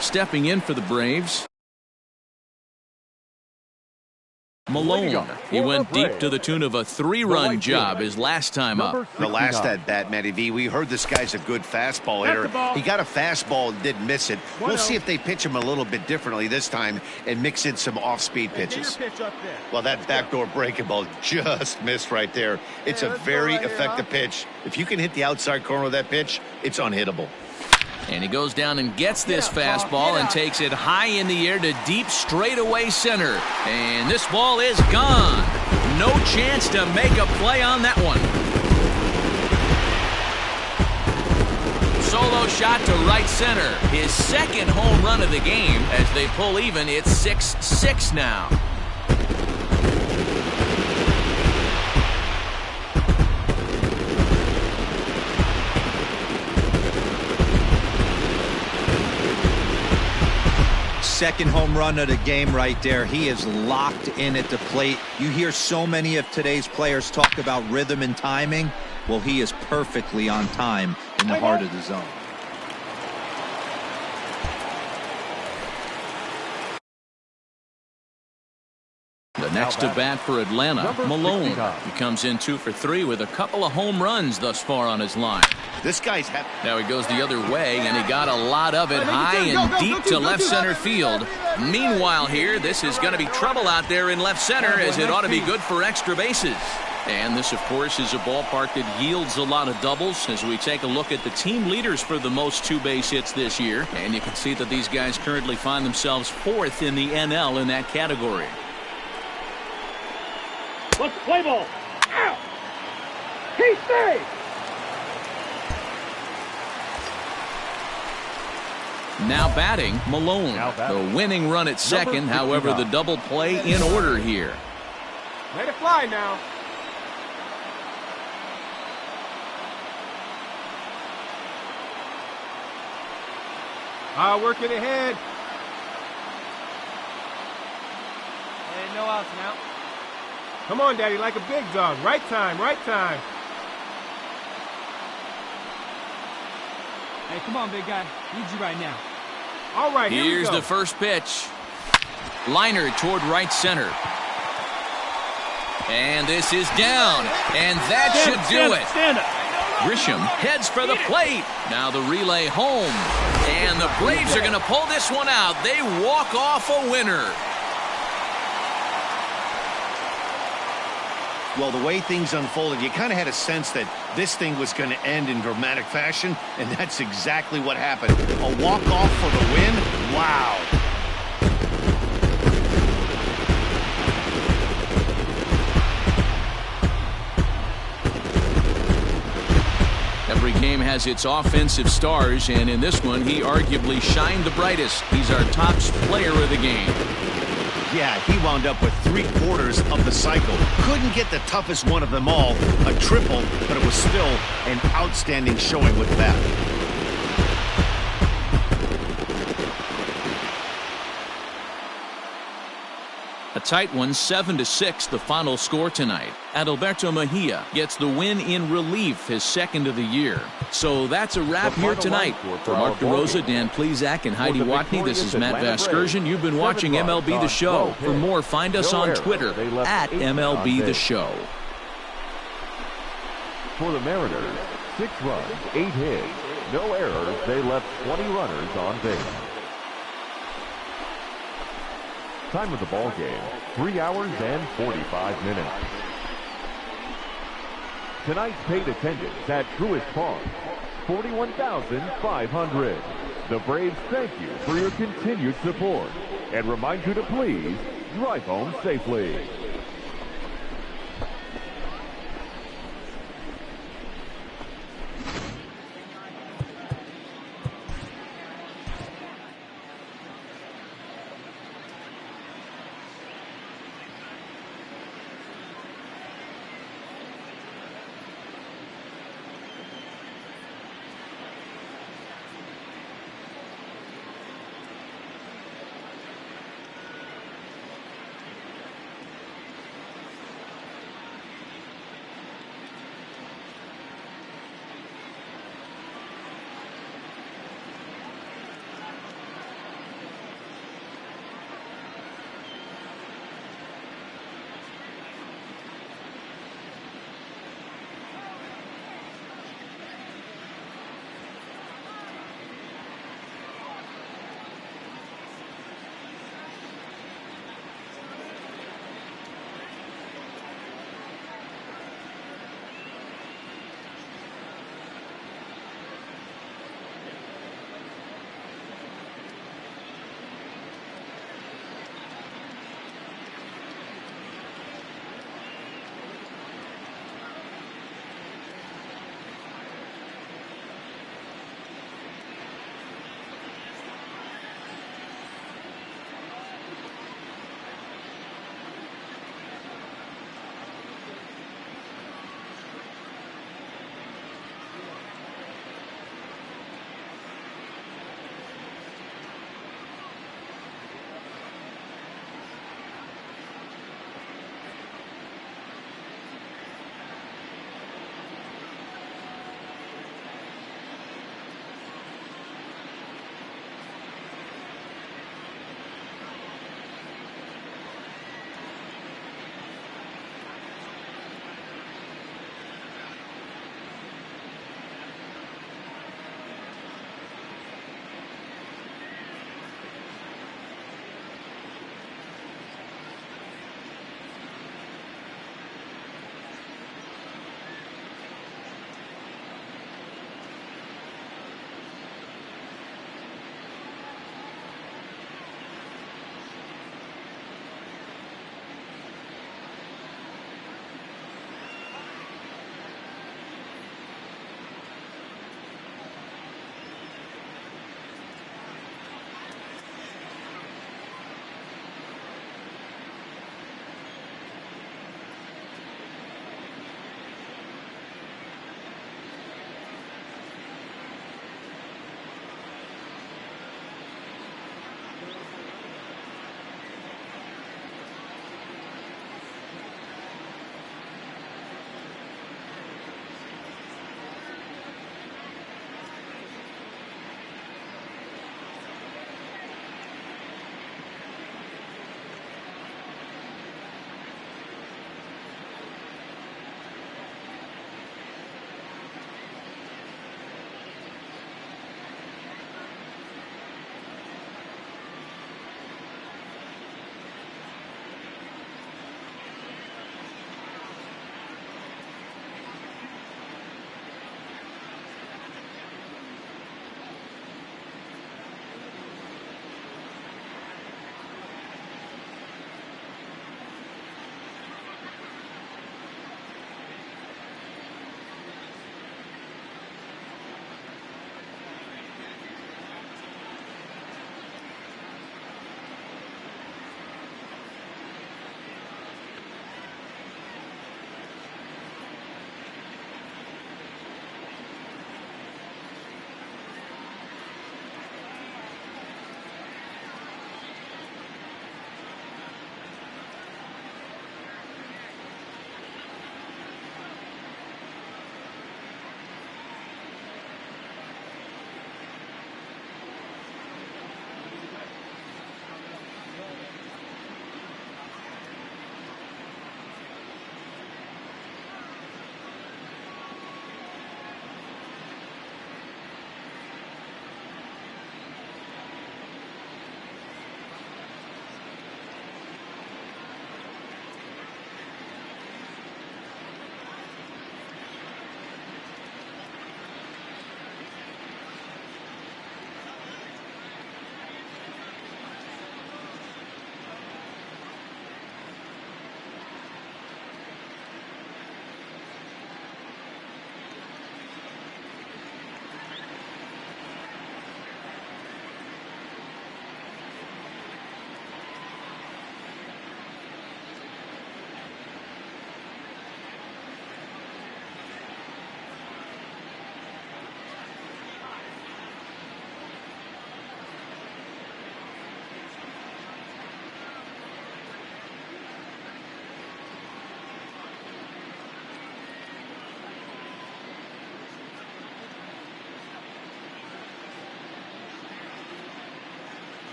Stepping in for the Braves, Malone. He went deep to the tune of a 3-run job his last time up. The last at bat, Matty V, we heard this guy's a good fastball hitter. He got a fastball and didn't miss it. We'll see if they pitch him a little bit differently this time and mix in some off-speed pitches. Well, that backdoor breaking ball just missed right there. It's a very effective pitch. If you can hit the outside corner of that pitch, it's unhittable. And he goes down and gets this fastball and takes it high in the air to deep straightaway center. And this ball is gone. No chance to make a play on that one. Solo shot to right center. His second home run of the game. As they pull even, it's 6-6 now. Second home run of the game right there. He is locked in at the plate. You hear so many of today's players talk about rhythm and timing. Well, he is perfectly on time in the heart of the zone. The Next to bat for Atlanta, Malone. He comes in 2 for 3 with a couple of home runs thus far on his line. This guy's happy. Now he goes the other way, and he got a lot of it high and deep to left center field. Meanwhile here, this is going to be trouble out there in left center, as it ought to be good for extra bases. And this, of course, is a ballpark that yields a lot of doubles as we take a look at the team leaders for the most 2-base hits this year. And you can see that these guys currently find themselves 4th in the NL in that category. Let's play ball. Out. He stays. Now batting, Malone. The winning run at second, however, the double play in order here. Let it fly now. Working ahead. Hey, no outs now. Come on, Daddy, like a big dog. Right time, right time. Hey, come on, big guy. Need you right now. All right, here we Here's go. the first pitch. Liner toward right center. And this is down. And that should do it. Stand up. Grisham heads for the plate. Now the relay home. And the Braves are going to pull this one out. They walk off a winner. Well, the way things unfolded, you kind of had a sense that this thing was going to end in dramatic fashion, and that's exactly what happened. A walk-off for the win? Wow. Every game has its offensive stars, and in this one, he arguably shined the brightest. He's our top player of the game. Yeah, he wound up with 3/4 of the cycle. Couldn't get the toughest one of them all, a triple, but it was still an outstanding showing with the bat. A tight one, 7-6, the final score tonight. Adalberto Mejia gets the win in relief, his second of the year. So that's a wrap here tonight. For Mark DeRosa, Dan Plezak, and Heidi Watney, this is Matt Vasgersian. You've been watching MLB The Show. For more, find us on Twitter at MLB The Show. For the Mariners, 6 runs, 8 hits, no errors. They left 20 runners on base. Time of the ball game, 3 hours and 45 minutes. Tonight's paid attendance at Truist Park, 41,500. The Braves thank you for your continued support and remind you to please drive home safely.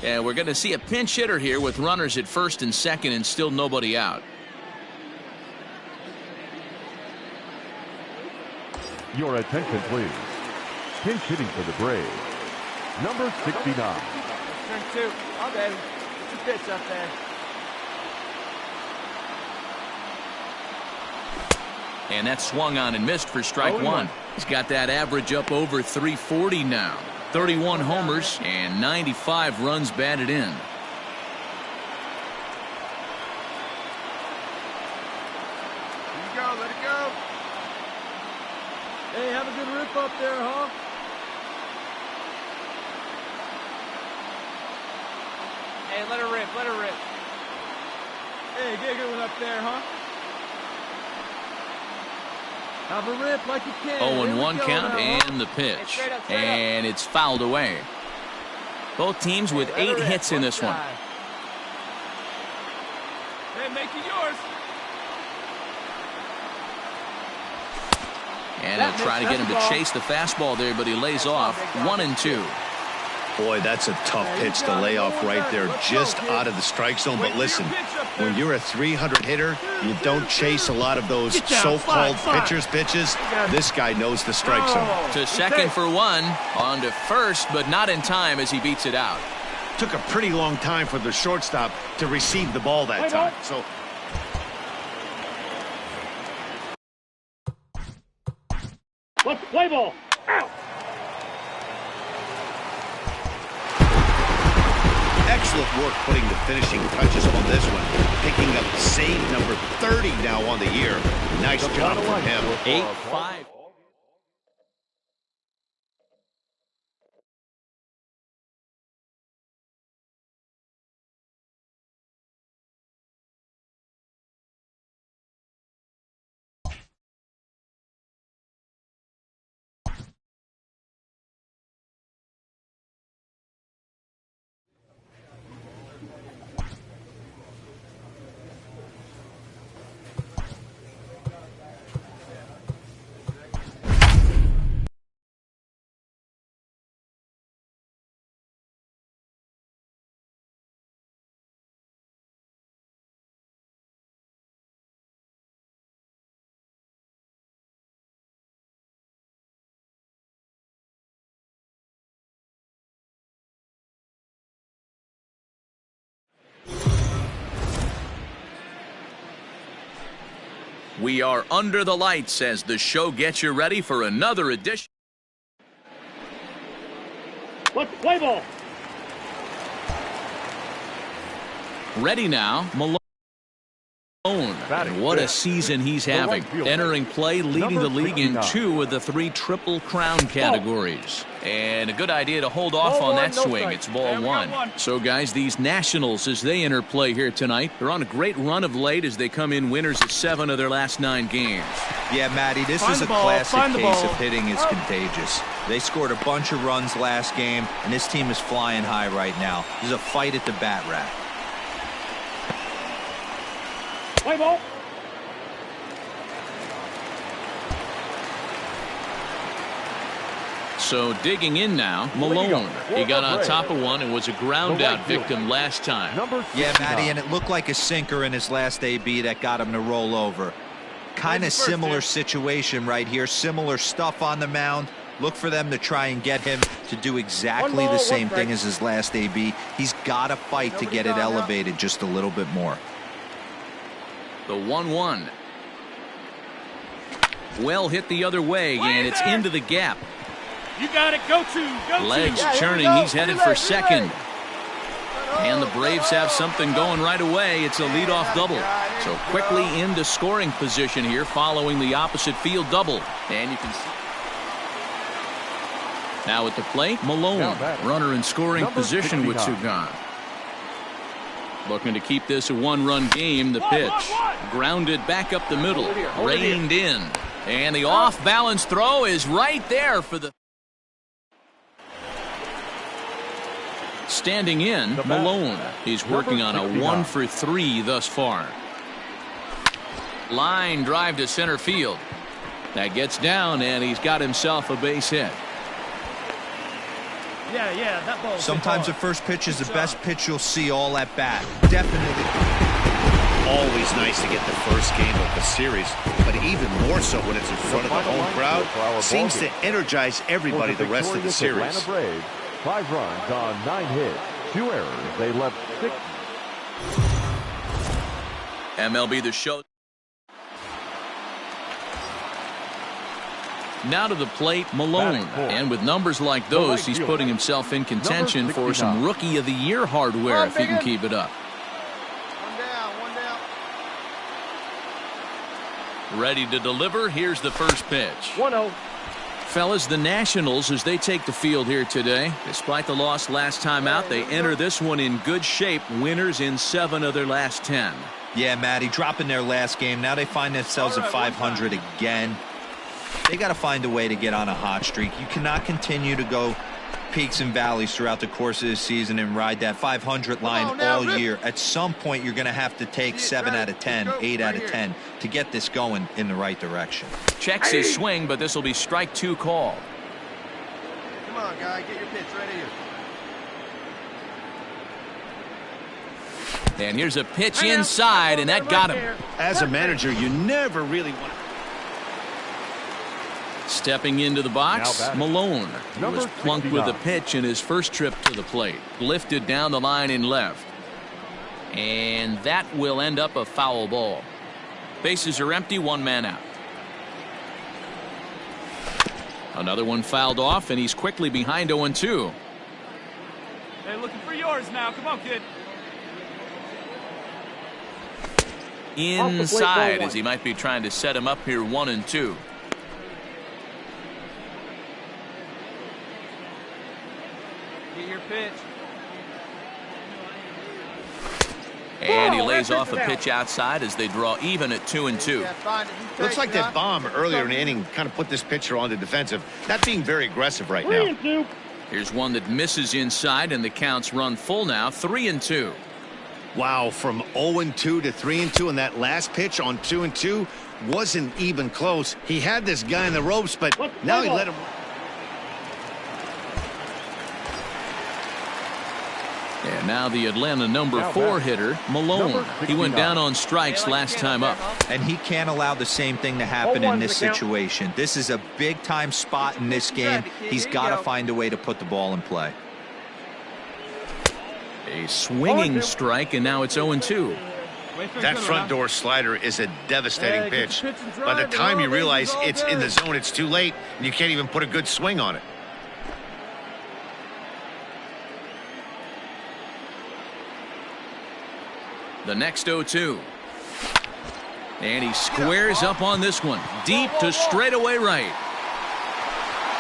And we're going to see a pinch hitter here with runners at first and second and still nobody out. Your attention, please. Pinch hitting for the Braves, number 69. Turn 2. Oh, baby. Get your pitch up there. And that swung on and missed for strike one. He's got that average up over 340 now. 31 homers and 95 runs batted in. Here you go. Let it go. Hey, have a good rip up there, huh? Hey, let her rip, let her rip. Hey, get a good one up there, huh? Have a rip like you can. 0-1 count and the pitch. Straight up. And it's fouled away. Both teams with 8 hits in this one. Hey, make it yours. And he'll try to get him to chase the fastball there, but he lays off 1-2. Boy, that's a tough pitch to lay off right there, just out of the strike zone. But listen, when you're a 300 hitter, you don't chase a lot of those so-called pitcher's pitches. This guy knows the strike zone. To second for one, on to first, but not in time as he beats it out. Took a pretty long time for the shortstop to receive the ball that time. So Let's play ball. Out. excellent work putting the finishing touches on this one. Picking up save number 30 now on the year. Nice job from him. 8-5. We are under the lights as the show gets you ready for another edition. Let's play ball. Ready now, Malone. And what a season he's having. Entering play, leading the league in 2 of the 3 Triple Crown categories. And a good idea to hold off on that swing. It's ball 1. So, guys, these Nationals, as they enter play here tonight, they're on a great run of late as they come in winners of 7 of their last 9 games. Yeah, Matty, this is a classic case of hitting is contagious. They scored a bunch of runs last game, and this team is flying high right now. There's a fight at the bat rack. Play ball. So digging in now, Malone. He got on top of one and was a ground out victim last time. Yeah, Matty, and it looked like a sinker in his last AB that got him to roll over. Kind of similar situation right here. Similar stuff on the mound. Look for them to try and get him to do exactly the same thing as his last AB. He's got to fight to get it elevated just a little bit more. The 1-1. Well hit the other way, and it's into the gap. You got it. Go to. Legs churning. He's headed for second. And the Braves have something going right away. It's a leadoff double. So quickly into scoring position here following the opposite field double. And you can see. Now at the plate, Malone. Runner in scoring position with 2 gone. Looking to keep this a 1-run game. The pitch. Grounded back up the middle. Reined in. And the off-balance throw is right there for the... Standing in, Malone. He's working on a 1-for-3 thus far. Line drive to center field. That gets down, and he's got himself a base hit. Yeah, that ball. Sometimes the first pitch is the best pitch you'll see all at bat. Definitely. Always nice to get the first game of the series, but even more so when it's in front of the home crowd. Seems to energize everybody the rest of the series. Atlanta Braves, 5 runs on 9 hits, 2 errors. They left 6. MLB The Show. Now to the plate, Malone. And with numbers like those, he's putting himself in contention for some Rookie of the Year hardware if he can keep it up. One down. Ready to deliver. Here's the first pitch. 1-0. Fellas, the Nationals, as they take the field here today, despite the loss last time out, they enter this one in good shape. Winners in 7 of their last 10. Yeah, Matty, dropping their last game. Now they find themselves at 500 again. They got to find a way to get on a hot streak. You cannot continue to go peaks and valleys throughout the course of the season and ride that 500 line all year. At some point, you're going to have to take 7 out of 10, 8 out of 10 to get this going in the right direction. Checks his swing, but this will be strike 2 call. Come on, guy, get your pitch right here. And here's a pitch inside, and that got him. As a manager, you never really want to. Stepping into the box, Malone, who was plunked with a pitch in his first trip to the plate. Lifted down the line in left. And that will end up a foul ball. Bases are empty, 1 man out. Another one fouled off, and he's quickly behind 0-2. They're looking for yours now. Come on, kid. Inside, as he might be trying to set him up here 1-2. Get your pitch. And he lays off a pitch outside as they draw even at 2-2. Looks like that bomb earlier in the inning kind of put this pitcher on the defensive. Not being very aggressive right now. 3-2. Here's one that misses inside, and the counts run full now, 3-2. Wow, from 0-2 to 3-2, and that last pitch on 2-2 wasn't even close. He had this guy in the ropes, but now he let him. And now the Atlanta number 4 hitter, Malone. He went down on strikes last time up. And he can't allow the same thing to happen in this situation. This is a big-time spot in this game. He's got to find a way to put the ball in play. A swinging strike, and now it's 0-2. That front door slider is a devastating pitch. By the time you realize it's in the zone, it's too late, and you can't even put a good swing on it. The next 0-2. And he squares up on this one. Deep to straightaway right.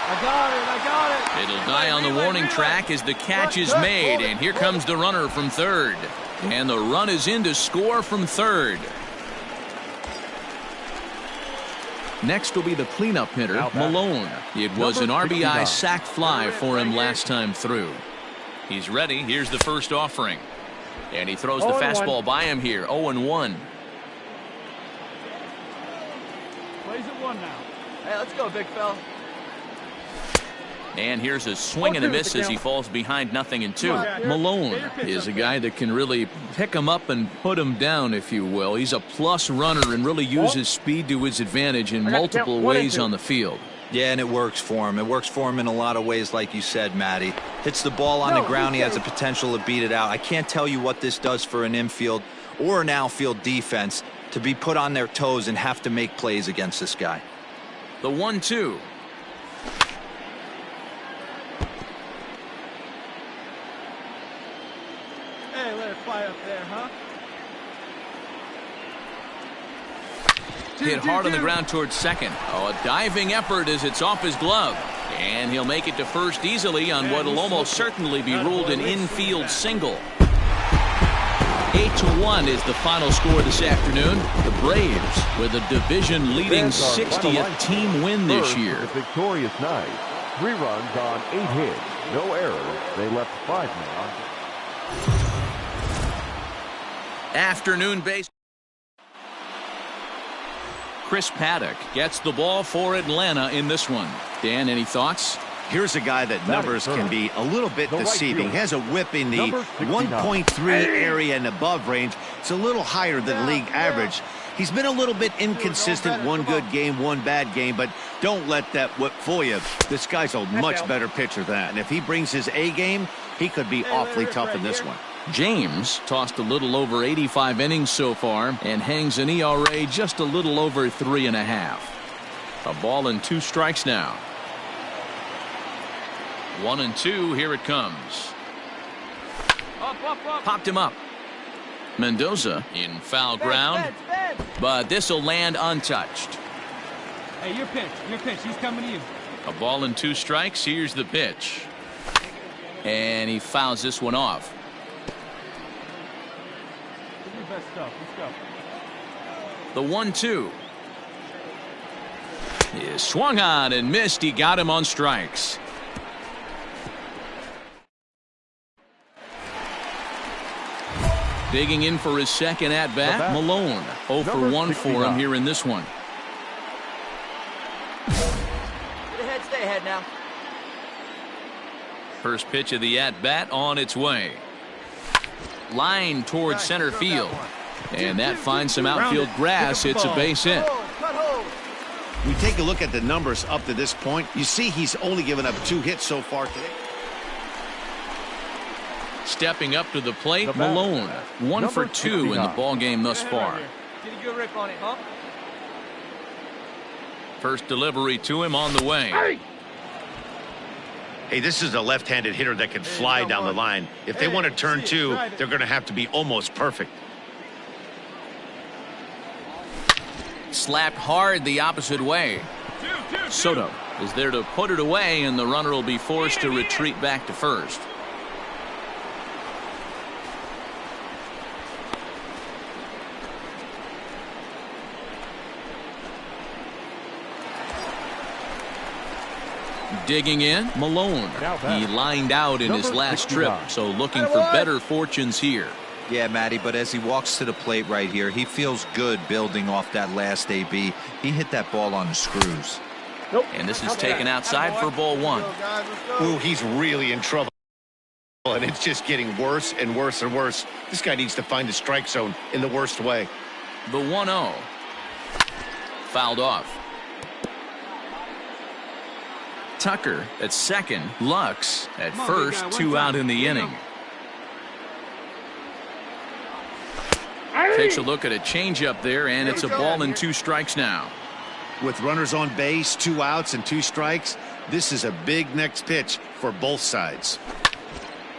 I got it. It'll die on the warning track as the catch is made. And here comes the runner from third. And the run is in to score from third. Next will be the cleanup hitter, Malone. It was an RBI sac fly for him last time through. He's ready. Here's the first offering. And he throws the fastball by him here, 0-1. Plays at 1 now. Hey, let's go, big fella. And here's a swing and a miss as he falls behind 0-2. Malone is a guy that can really pick him up and put him down, if you will. He's a plus runner and really uses speed to his advantage in multiple ways on the field. Yeah, and it works for him. It works for him in a lot of ways, like you said, Matty. Hits the ball on the ground. He has the potential to beat it out. I can't tell you what this does for an infield or an outfield defense to be put on their toes and have to make plays against this guy. The 1-2. Hey, let it fly up there, huh? Hit hard on the ground towards second. Oh, a diving effort as it's off his glove. And he'll make it to first easily on what will almost certainly be ruled an infield single. 8-1 is the final score this afternoon. The Braves with a division-leading 60th team win this year. The victorious night. 3 runs on 8 hits. No errors. They left 5 men on. Afternoon base. Chris Paddock gets the ball for Atlanta in this one. Dan, any thoughts? Here's a guy that numbers can be a little bit deceiving. Has a whip in the 1.3 area and above range. It's a little higher than league average. He's been a little bit inconsistent. One good game, one bad game, but don't let that whip fool you. This guy's a much better pitcher than that. And if he brings his A game, he could be awfully tough in this one. James tossed a little over 85 innings so far and hangs an ERA just a little over 3.5. A ball and 2 strikes now. 1-2, here it comes. Popped him up. Mendoza in foul ground, but this will land untouched. Hey, your pitch, he's coming to you. A ball and 2 strikes, here's the pitch. And he fouls this one off. Give me your best stuff, let's The go. 1-2. Is swung on and missed, he got him on strikes. Digging in for his second at-bat, Malone. 0 for 1 for him here in this one. Stay ahead now. First pitch of the at-bat on its way. Line towards center field. And that finds some outfield grass. It's a base hit. We take a look at the numbers up to this point. You see he's only given up 2 hits so far today. Stepping up to the plate, Malone. 1 for 2 in the ball game thus far. Get a good rip on it, huh? First delivery to him on the way. Hey, this is a left-handed hitter that can fly down the line. If they want to turn 2, they're going to have to be almost perfect. Slapped hard the opposite way. Soto is there to put it away, and the runner will be forced to retreat back to first. Digging in, Malone. He lined out in his last trip, so looking for better fortunes here. Yeah, Matty, but as he walks to the plate right here, he feels good building off that last AB. He hit that ball on the screws. And this is taken outside for ball 1. Ooh, he's really in trouble. And it's just getting worse and worse and worse. This guy needs to find the strike zone in the worst way. The 1-0. Fouled off. Tucker at second. Lux at first. 2 out in the inning. Takes a look at a changeup there, and it's a ball and 2 strikes now. With runners on base, 2 outs and 2 strikes, this is a big next pitch for both sides.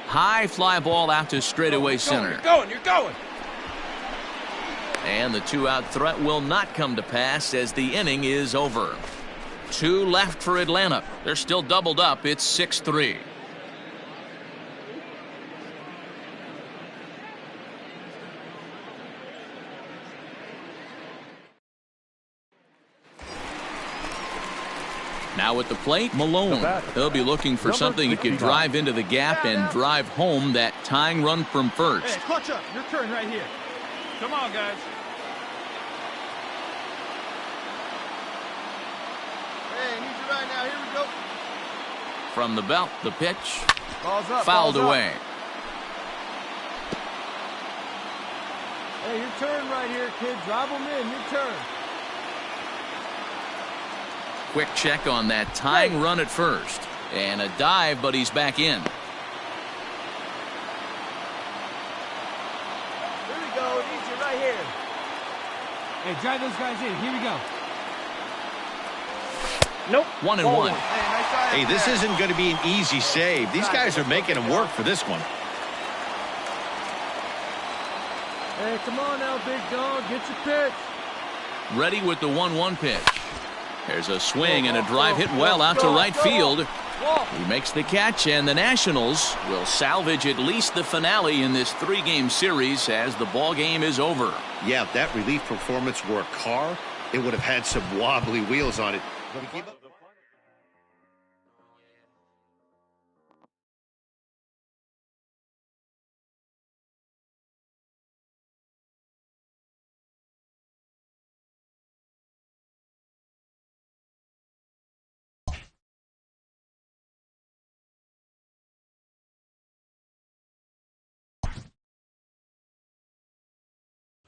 High fly ball out to straightaway center. You're going. And the 2-out threat will not come to pass as the inning is over. 2 left for Atlanta. They're still doubled up. It's 6-3. Now at the plate, Malone. He'll be looking for something he can drive into the gap and drive home that tying run from first. Hey, clutch up. Your turn right here. Come on, guys. From the belt, the pitch. Balls Fouled away. Hey, your turn right here, kid. Drive them in. Your turn. Quick check on that tying run at first. And a dive, but he's back in. Here we go. Easy right here. Hey, drive those guys in. Here we go. Nope. 1-1. Hey, this isn't going to be an easy save. These guys are making him work for this one. Hey, come on now, big dog. Get your pitch. Ready with the 1-1 pitch. There's a swing and a drive hit well out to right field. He makes the catch, and the Nationals will salvage at least the finale in this 3-game series as the ball game is over. Yeah, if that relief performance were a car, it would have had some wobbly wheels on it.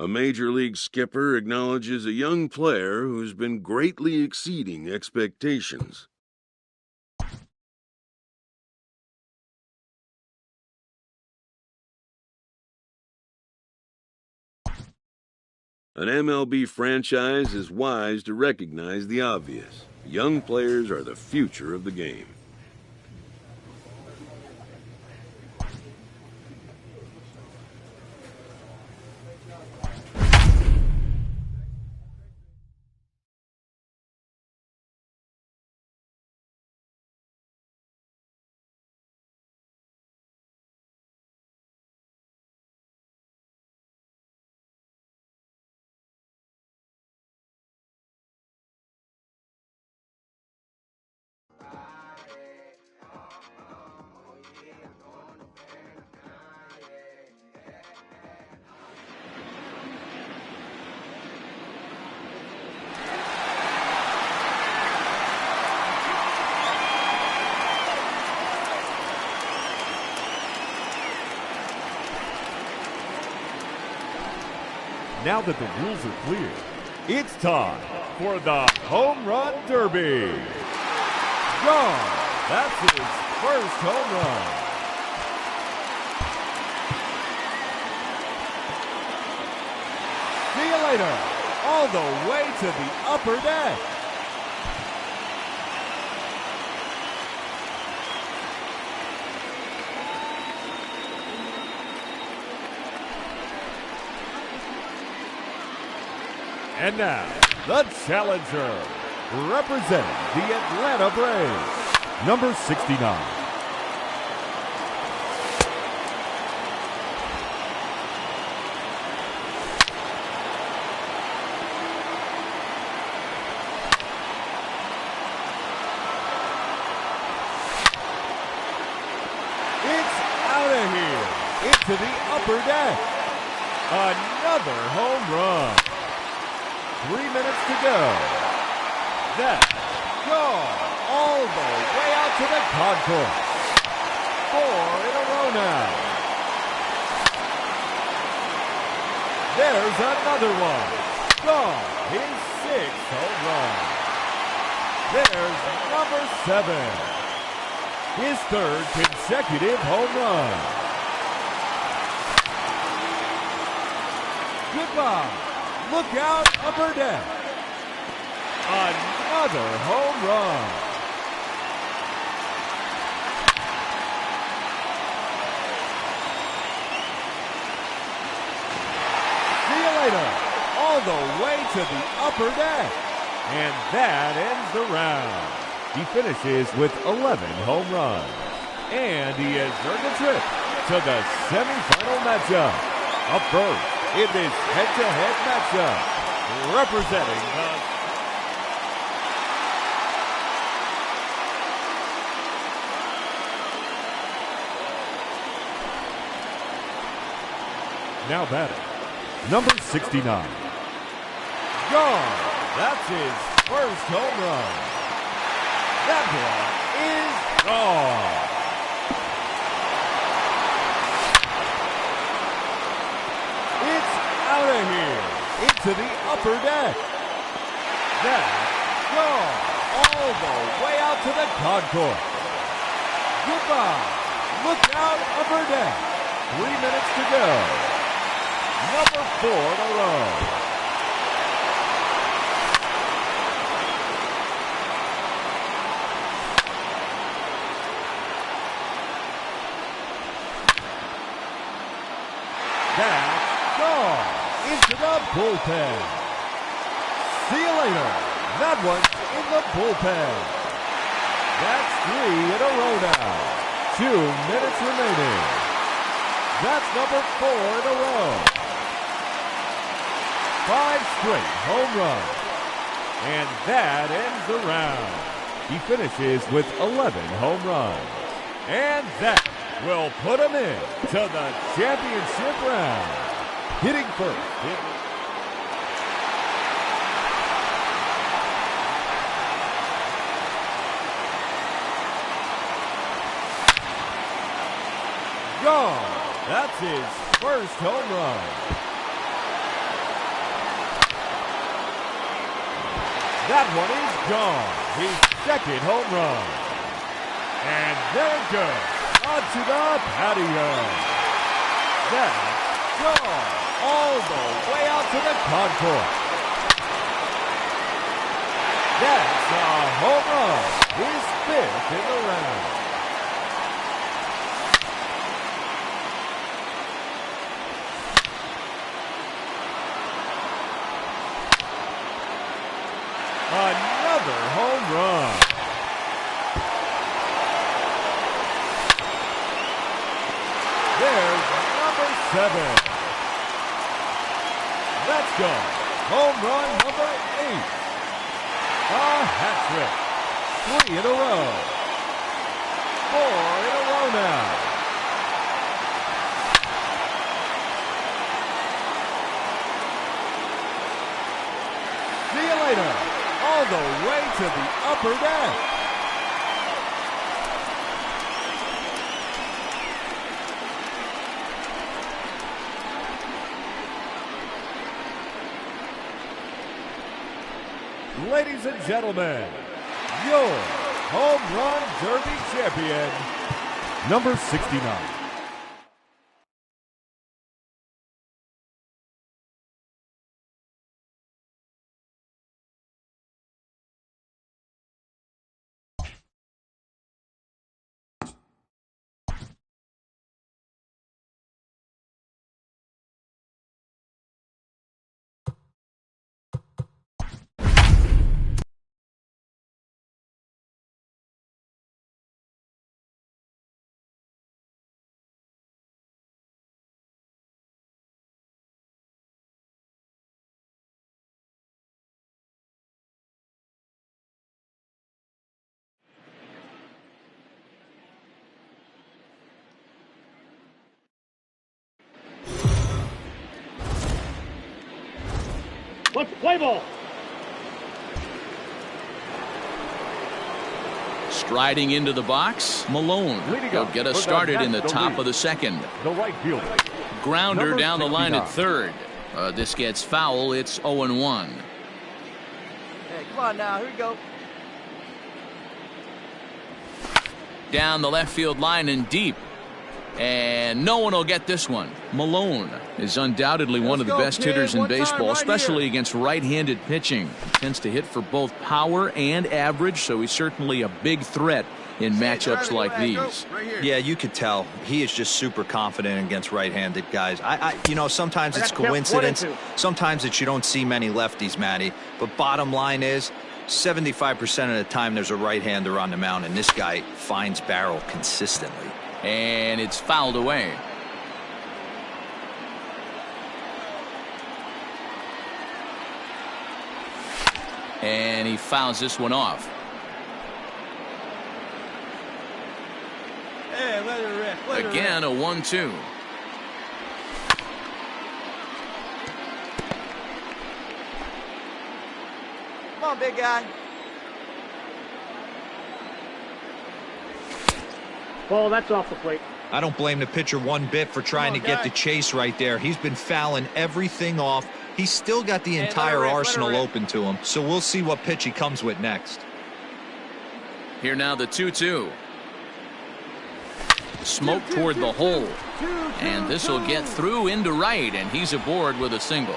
A Major League skipper acknowledges a young player who's been greatly exceeding expectations. An MLB franchise is wise to recognize the obvious. Young players are the future of the game. Now that the rules are clear, it's time for the Home Run Derby. John, that's his first home run. See you later, all the way to the upper deck. And now, the challenger, representing the Atlanta Braves, number 69. It's out of here, into the upper deck. Another home run. 3 minutes to go. That's gone all the way out to the concourse. 4 in a row now. There's another one. Gone. His 6th home run. There's number 7. His 3rd consecutive home run. Goodbye. Look out, upper deck. Another home run. See you later. All the way to the upper deck. And that ends the round. He finishes with 11 home runs. And he has earned a trip to the semifinal matchup. Up first, in this head-to-head matchup, representing the... Now batting, number 69. Gone. That's his first home run. That one is gone. Out of here, into the upper deck. That's gone all the way out to the concourse. Goodbye. Look out, upper deck. 3 minutes to go. Number 4 in a row. That's gone. Into the bullpen. See you later. That one's in the bullpen. That's 3 in a row now. 2 minutes remaining. That's number 4 in a row. 5 straight home runs. And that ends the round. He finishes with 11 home runs. And that will put him in to the championship round. Hitting first. Gone. That's his first home run. That one is gone. His second home run. And there it goes. Onto the patio. That's gone. All the way out to the concourse. That's a home run. His fifth in the round. Another home run. There's number 7. That's gone. Home run number 8. A hat trick. 3 in a row. 4 in a row now. See you later. All the way to the upper deck. Ladies and gentlemen, your Home Run Derby champion, number 69. Let's play ball. Striding into the box, Malone. He'll get us started in the top of the second. The right fielder. Grounder Number down the line 69. at third. This gets foul. It's 0-1. Hey, come on now. Here we go. Down the left field line and deep. And no one will get this one. Malone is undoubtedly one of the best hitters in baseball, especially against right-handed pitching. He tends to hit for both power and average, so he's certainly a big threat in matchups like these. Yeah, you could tell. He is just super confident against right-handed guys. You know, sometimes it's coincidence. Sometimes it's you don't see many lefties, Matty. But bottom line is, 75% of the time there's a right-hander on the mound, and this guy finds barrel consistently. And it's fouled away. And he fouls this one off. Hey, let it rip. Let Again, it rip. a 1-2. Come on, big guy. Ball, that's off the plate. I don't blame the pitcher one bit for trying to get the chase right there. He's been fouling everything off. He's still got the entire arsenal open to him, so we'll see what pitch he comes with next. Here now the 2-2. Smoke toward the hole. And this will get through into right, and he's aboard with a single.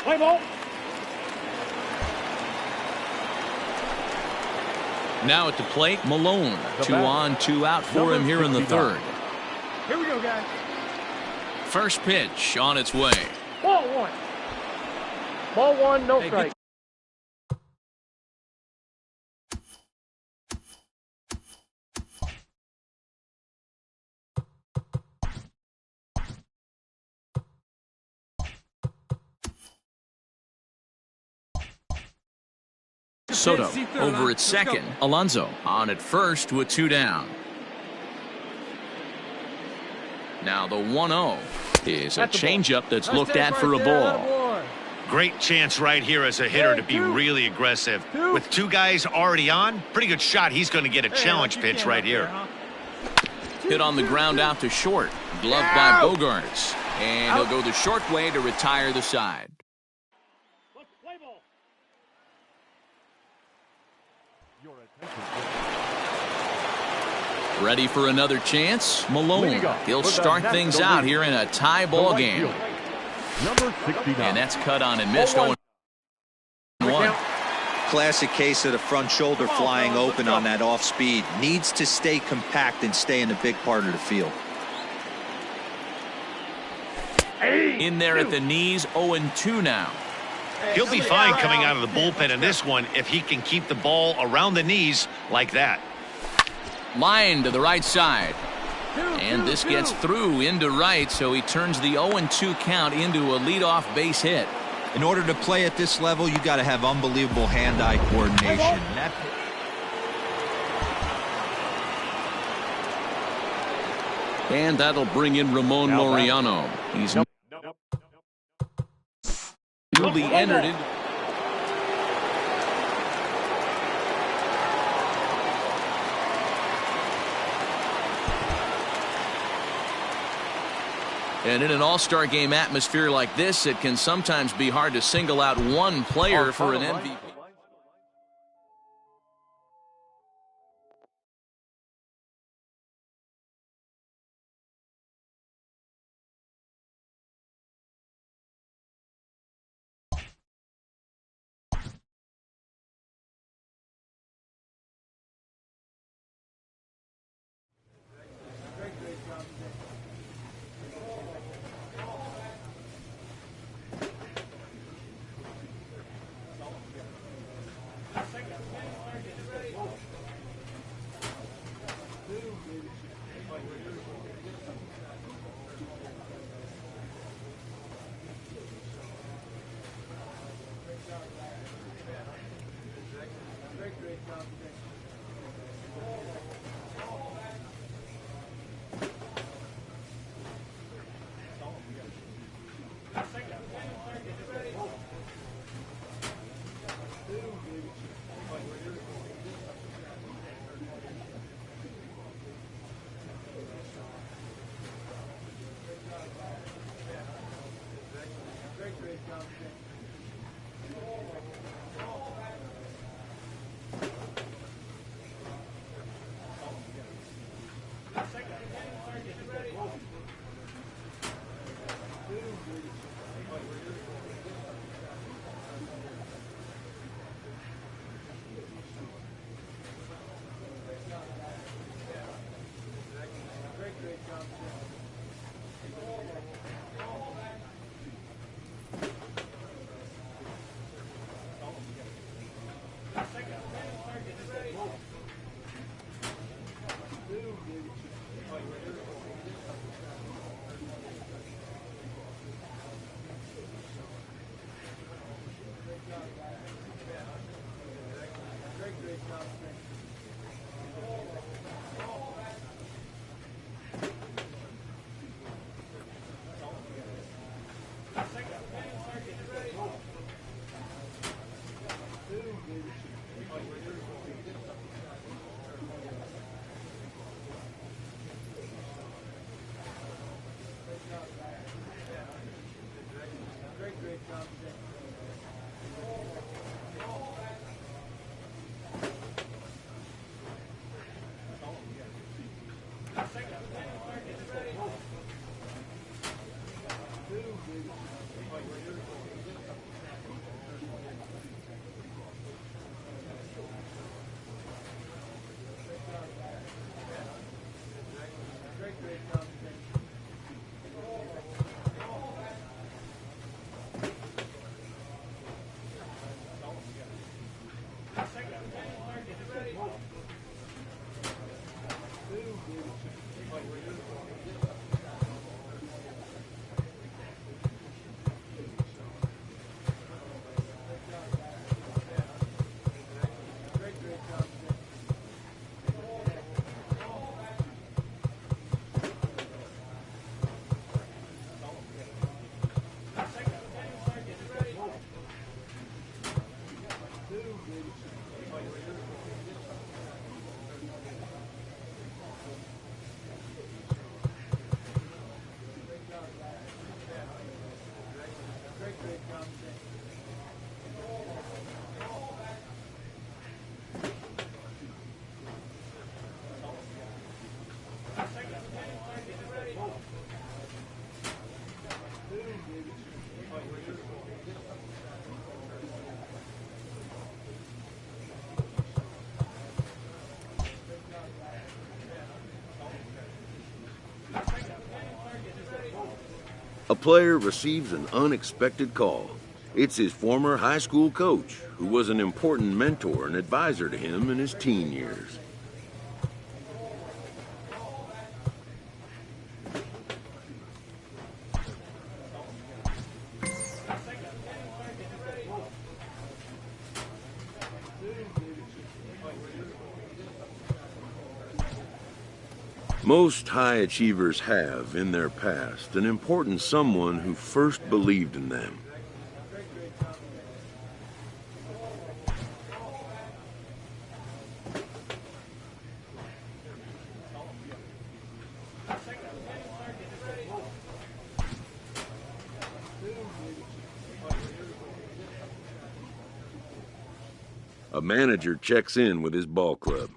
Play ball. Now at the plate, Malone. 2 on, 2 out for him here in the third. Here we go, guys. First pitch on its way. Ball 1. Ball 1, no strike. Soto over at second. Alonso on at first with 2 down. Now the 1-0 is a changeup that's looked at for a ball. Great chance right here as a hitter to be really aggressive. With 2 guys already on, pretty good shot. He's going to get a challenge pitch right here. Hit on the ground out to short. Gloved by Bogarts. And he'll go the short way to retire the side. Ready for another chance? Malone. He'll start things out here in a tie ball game. And that's cut on and missed. 0-1. Classic case of the front shoulder flying open on that off speed. Needs to stay compact and stay in the big part of the field. In there at the knees, 0-2 now. He'll be fine coming out of the bullpen in this one if he can keep the ball around the knees like that. Line to the right side. And this gets through into right, so he turns the 0-2 count into a leadoff base hit. In order to play at this level, you got to have unbelievable hand-eye coordination. And that'll bring in Ramon Laureano. He's newly entered into. And in an all-star game atmosphere like this, it can sometimes be hard to single out one player for an MVP. A player receives an unexpected call. It's his former high school coach, who was an important mentor and advisor to him in his teen years. Most high achievers have, in their past, an important someone who first believed in them. A manager checks in with his ball club.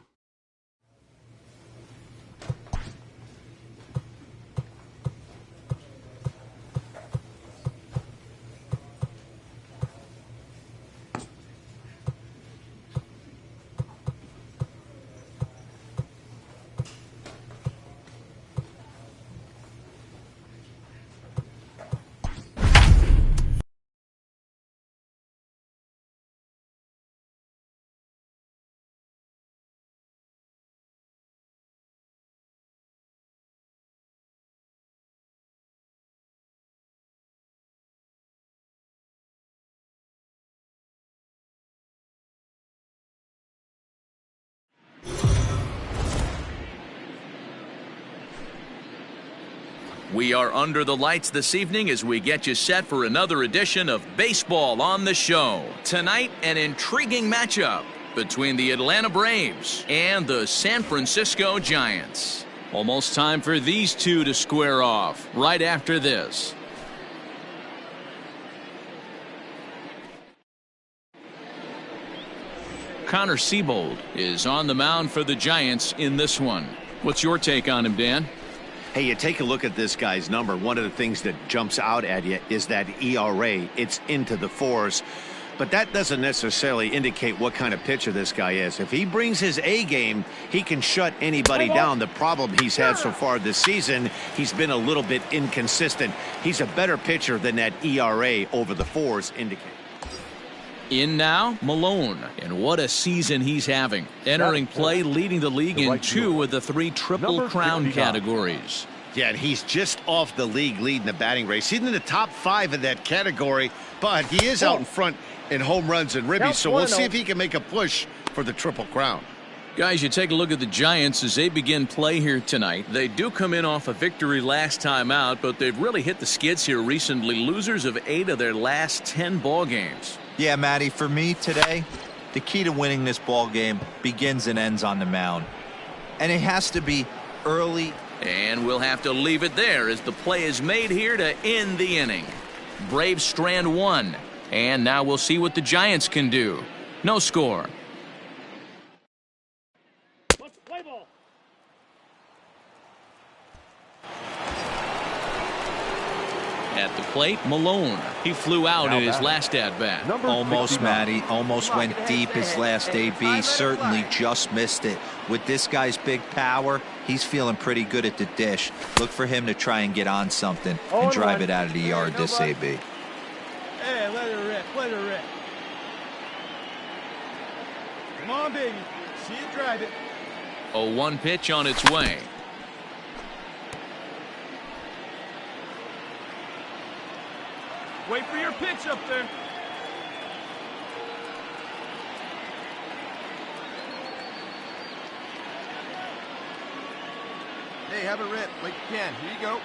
We are under the lights this evening as we get you set for another edition of Baseball on the Show. Tonight, an intriguing matchup between the Atlanta Braves and the San Francisco Giants. Almost time for these two to square off right after this. Connor Siebold is on the mound for the Giants in this one. What's your take on him, Dan? Hey, you take a look at this guy's number. One of the things that jumps out at you is that ERA. It's into the fours. But that doesn't necessarily indicate what kind of pitcher this guy is. If he brings his A game, he can shut anybody down. The problem he's had so far this season, he's been a little bit inconsistent. He's a better pitcher than that ERA over the fours indicate. In now, Malone, and what a season he's having. Entering play, leading the league in 2 of the 3 Triple Crown categories. Yeah, and he's just off the league leading the batting race. He's in the top 5 in that category, but he is out in front in home runs and ribbies, so we'll see if he can make a push for the Triple Crown. Guys, you take a look at the Giants as they begin play here tonight. They do come in off a victory last time out, but they've really hit the skids here recently. Losers of 8 of their last 10 ball games. Yeah, Matty, for me today, the key to winning this ball game begins and ends on the mound. And it has to be early. And we'll have to leave it there as the play is made here to end the inning. Braves strand 1. And now we'll see what the Giants can do. No score. Play ball. At the plate, Malone. He flew out in his last at-bat. Almost, Matty. Almost went deep his last AB. Certainly just missed it. With this guy's big power, he's feeling pretty good at the dish. Look for him to try and get on something and drive it out of the yard this AB. Hey, let her rip. Let her rip. Come on, baby. See you drive it. 0-1 pitch on its way. Wait for your pitch up there. Hey, have a rip like you can. Here you go.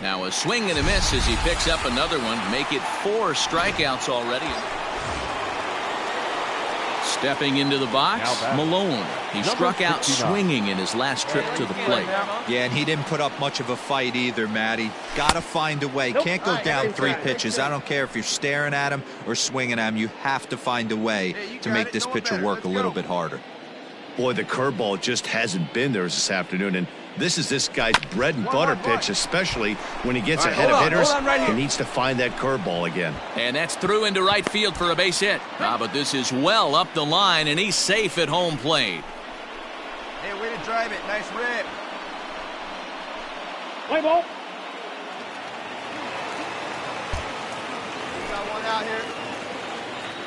Now a swing and a miss as he picks up another one. Make it 4 strikeouts already. Stepping into the box, Malone. He struck out swinging in his last trip to the plate. Yeah, and he didn't put up much of a fight either, Matty. Got to find a way. Can't go down 3 pitches. I don't care if you're staring at him or swinging at him. You have to find a way to make this pitcher work a little bit harder. Boy, the curveball just hasn't been there this afternoon, and This is this guy's bread and butter pitch, especially when he gets ahead of hitters. He needs to find that curveball again. And that's through into right field for a base hit. But this is well up the line, and he's safe at home plate. Hey, way to drive it. Nice rip. Play ball. Got one out here.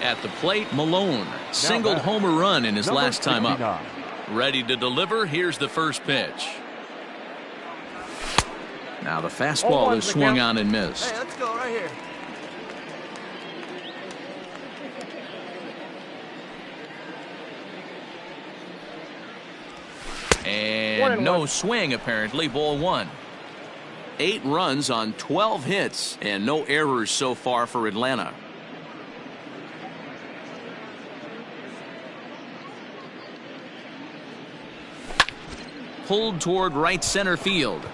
At the plate, Malone singled homer run in his last time up. Ready to deliver. Here's the first pitch. Now the fastball is swung on and missed. Hey, let's go right here. And no swing, apparently. Ball one. 8 runs on 12 hits and no errors so far for Atlanta. Pulled toward right center field.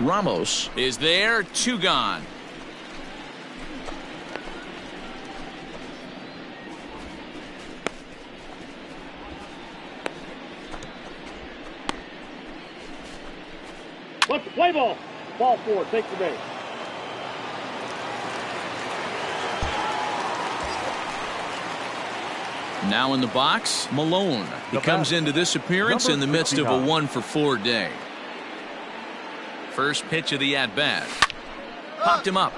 Ramos is there. 2 gone. Let's play ball. Ball 4. Take the base. Now in the box, Malone. He comes into this appearance in the midst of a 1-for-4 day. First pitch of the at-bat. Popped him up.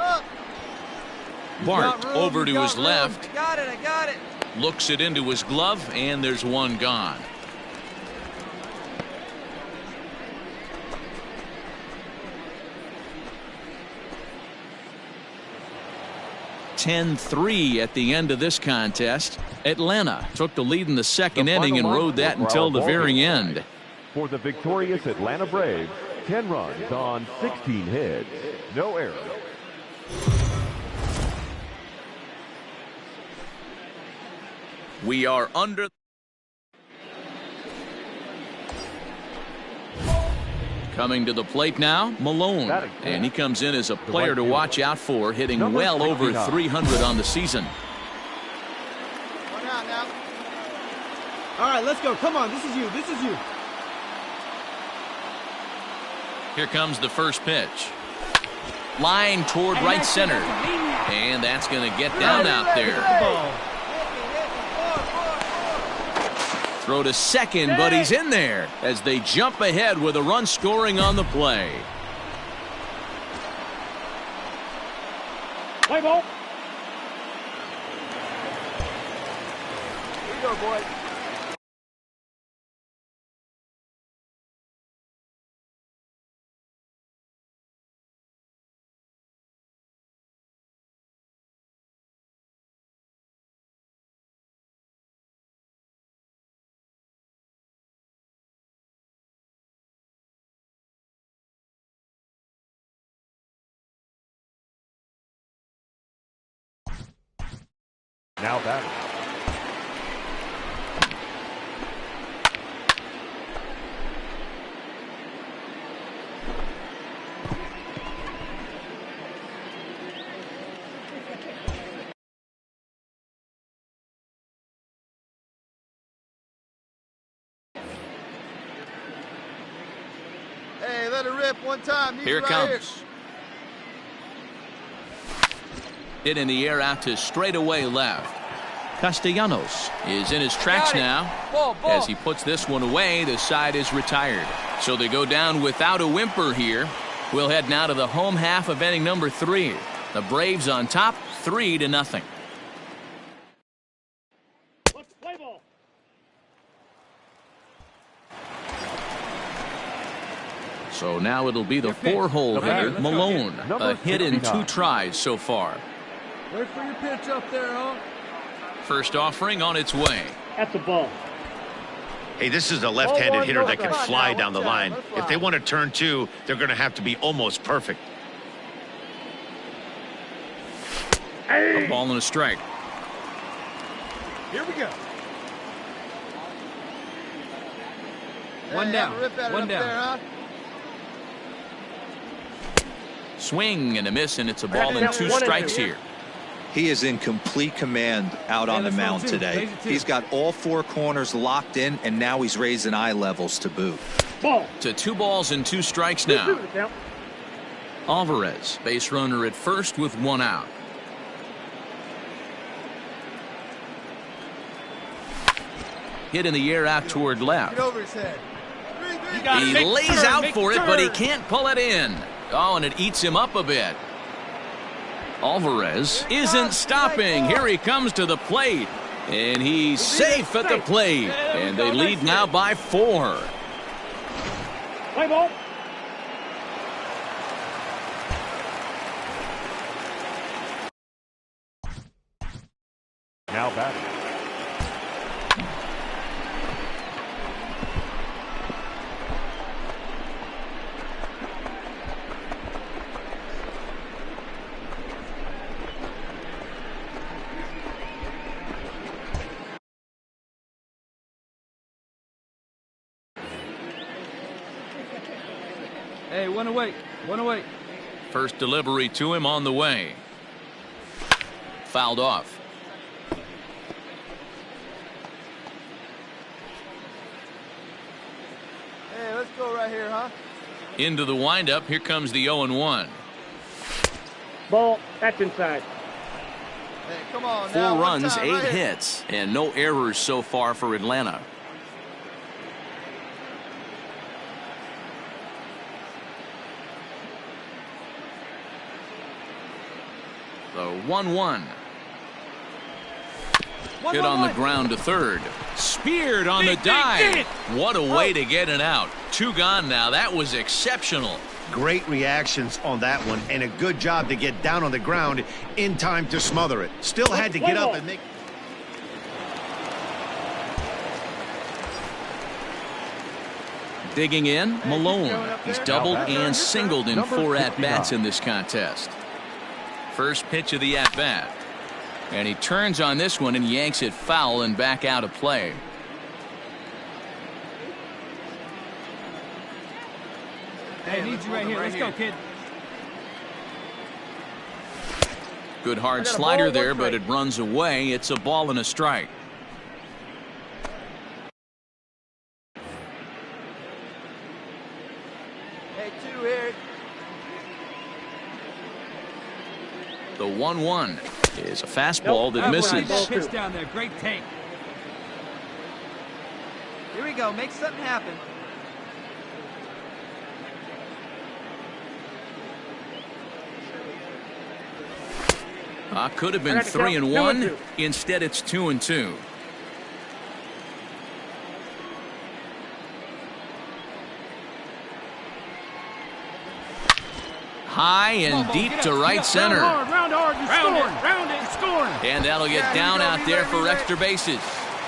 Bart over to his left. Got it, I got it. Looks it into his glove, and there's 1 gone. (10-3) at the end of this contest. Atlanta took the lead in the second inning and rode that until the very end. For the victorious Atlanta Braves, 10 runs on 16 hits, no errors. We are under. Coming to the plate now, Malone. And he comes in as a player to watch out for, hitting well over 300 on the season. One out now. All right, let's go. Come on, this is you. This is you. Here comes the first pitch. Line toward right center. And that's going to get down out there. Throw to second, but he's in there as they jump ahead with a run scoring on the play. Play ball. Here you go, boy. Now batting. Hey, let it rip one time. Here it comes. Hit in the air out to straightaway left. Castellanos is in his tracks now. Ball. As he puts this one away, the side is retired. So they go down without a whimper here. We'll head now to the home half of inning number 3. The Braves on top, 3-0. Let's play ball. So now it'll be the 4-hole hitter, Malone. A hit in 2 tries so far. Wait for your pitch up there, huh? First offering on its way. At the ball. Hey, this is a left-handed hitter that can fly down the line. If they want to turn 2, they're going to have to be almost perfect. A ball and a strike. Here we go. Hey, One down. One down. There, huh? Swing and a miss, and it's a ball and 2 strikes here. He is in complete command out on the mound today. He's got all 4 corners locked in, and now he's raising eye levels to boot. Ball. To 2 balls and 2 strikes now. Alvarez, base runner at first with 1 out. Hit in the air out toward left. Get over his head. He lays out for it, but he can't pull it in. Oh, and it eats him up a bit. Alvarez isn't stopping. Here he comes to the plate. And he's safe at the plate. And they lead now by 4. Play ball. Now batting. Hey, one away. One away. First delivery to him on the way. Fouled off. Hey, let's go right here, huh? Into the windup. Here comes the 0-1. Ball. That's inside. Hey, come on 4 now. runs, 8 right hits, and no errors so far for Atlanta. The 1-1. Hit on the ground to third. Speared on the dive. What a way to get it out. 2 gone now. That was exceptional. Great reactions on that one, and a good job to get down on the ground in time to smother it. Still had to get up and make... Digging in, Malone. He's doubled and singled in 4 at-bats in this contest. First pitch of the at-bat. And he turns on this one and yanks it foul and back out of play. Hey, need you right here. Let's go, kid. Good hard slider there, but it runs away. It's a ball and a strike. Hey, 2 here. The 1-1 is a fastball that misses. Pitch down there. Great take. Here we go. Make something happen. Could have been 3-1. Instead, it's 2-2. High and deep to right center. Round hard, round it, scoring. And that'll get down out there for extra bases.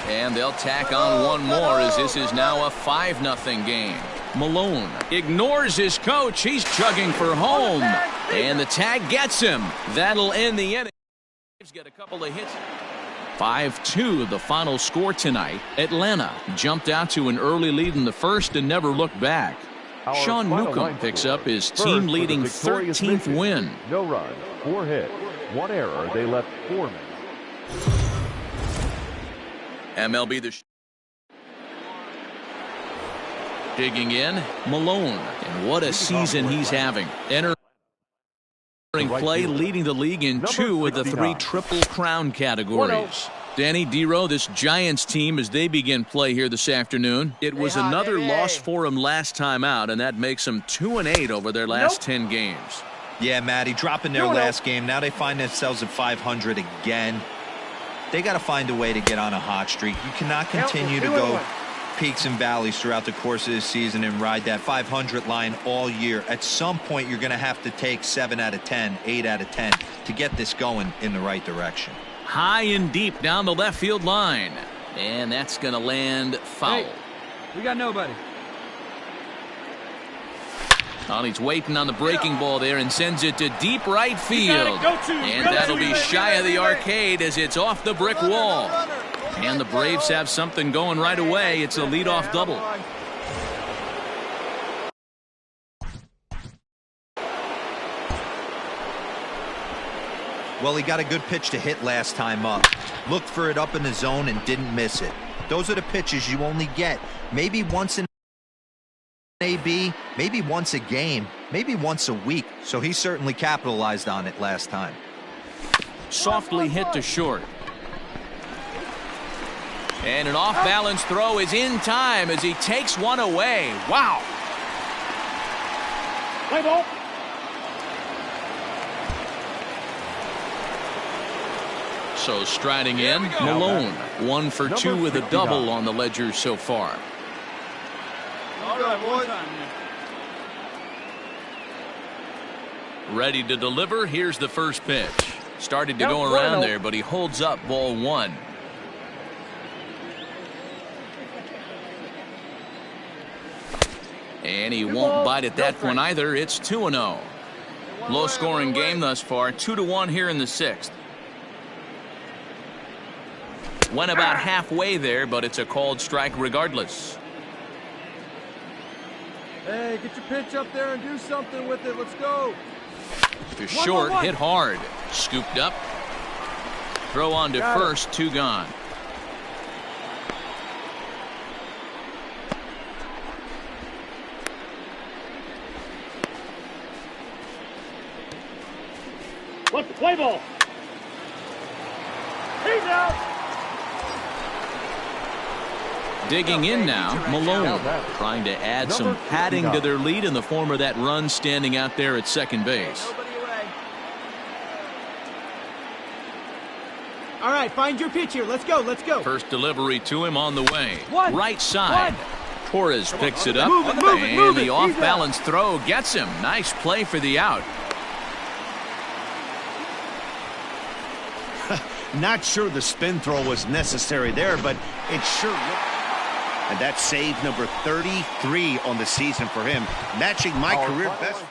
And they'll tack on 1 more as this is now a 5-0 game. Malone ignores his coach. He's chugging for home. And the tag gets him. That'll end the inning. He's got a couple of hits. 5-2 the final score tonight. Atlanta jumped out to an early lead in the first and never looked back. Sean Newcomb picks up his team-leading 13th win. No runs, 4 hits, 1 error. They left 4 men. MLB digging in, Malone. And what a season he's having. Entering play, leading the league in 2 of the 3 Triple Crown categories. Danny Dero, this Giants team, as they begin play here this afternoon, it was another loss for them last time out, and that makes them 2-8 over their last 10 games. Yeah, Matty, dropping their last game. Now they find themselves at 500 again. They got to find a way to get on a hot streak. You cannot continue to go peaks and valleys throughout the course of the season and ride that 500 line all year. At some point, you're going to have to take 7 out of 10, 8 out of 10 to get this going in the right direction. High and deep down the left field line. And that's going to land foul. Hey, we got nobody. Well, he's waiting on the breaking ball there and sends it to deep right field. And that'll be shy of the arcade as it's off the brick wall. And the Braves have something going right away. It's a leadoff double. Well, he got a good pitch to hit last time up. Looked for it up in the zone and didn't miss it. Those are the pitches you only get maybe once in AB, maybe once a game, maybe once a week. So he certainly capitalized on it last time. Softly hit to short. And an off-balance throw is in time as he takes one away. Wow. Play ball. So striding in, Malone. 1 for 2 with a double on the ledger so far. All right, boys. Ready to deliver. Here's the first pitch. Started to go around there, but he holds up ball 1. And he won't bite at that one either. It's 2-0. Low scoring game thus far. 2-1 here in the 6th. Went about halfway there, but it's a called strike regardless. Hey, get your pitch up there and do something with it. Let's go. To short, hit hard. Scooped up. Throw on to first, 2 gone. Let's play ball. He's out. Digging in now, Malone, trying to add some padding to their lead in the form of that run standing out there at second base. All right, find your pitch here. Let's go. Let's go. First delivery to him on the way. Right side. Torres picks it up, and the off-balance throw gets him. Nice play for the out. Not sure the spin throw was necessary there, but it sure looked. And that's save number 33 on the season for him, matching my career best.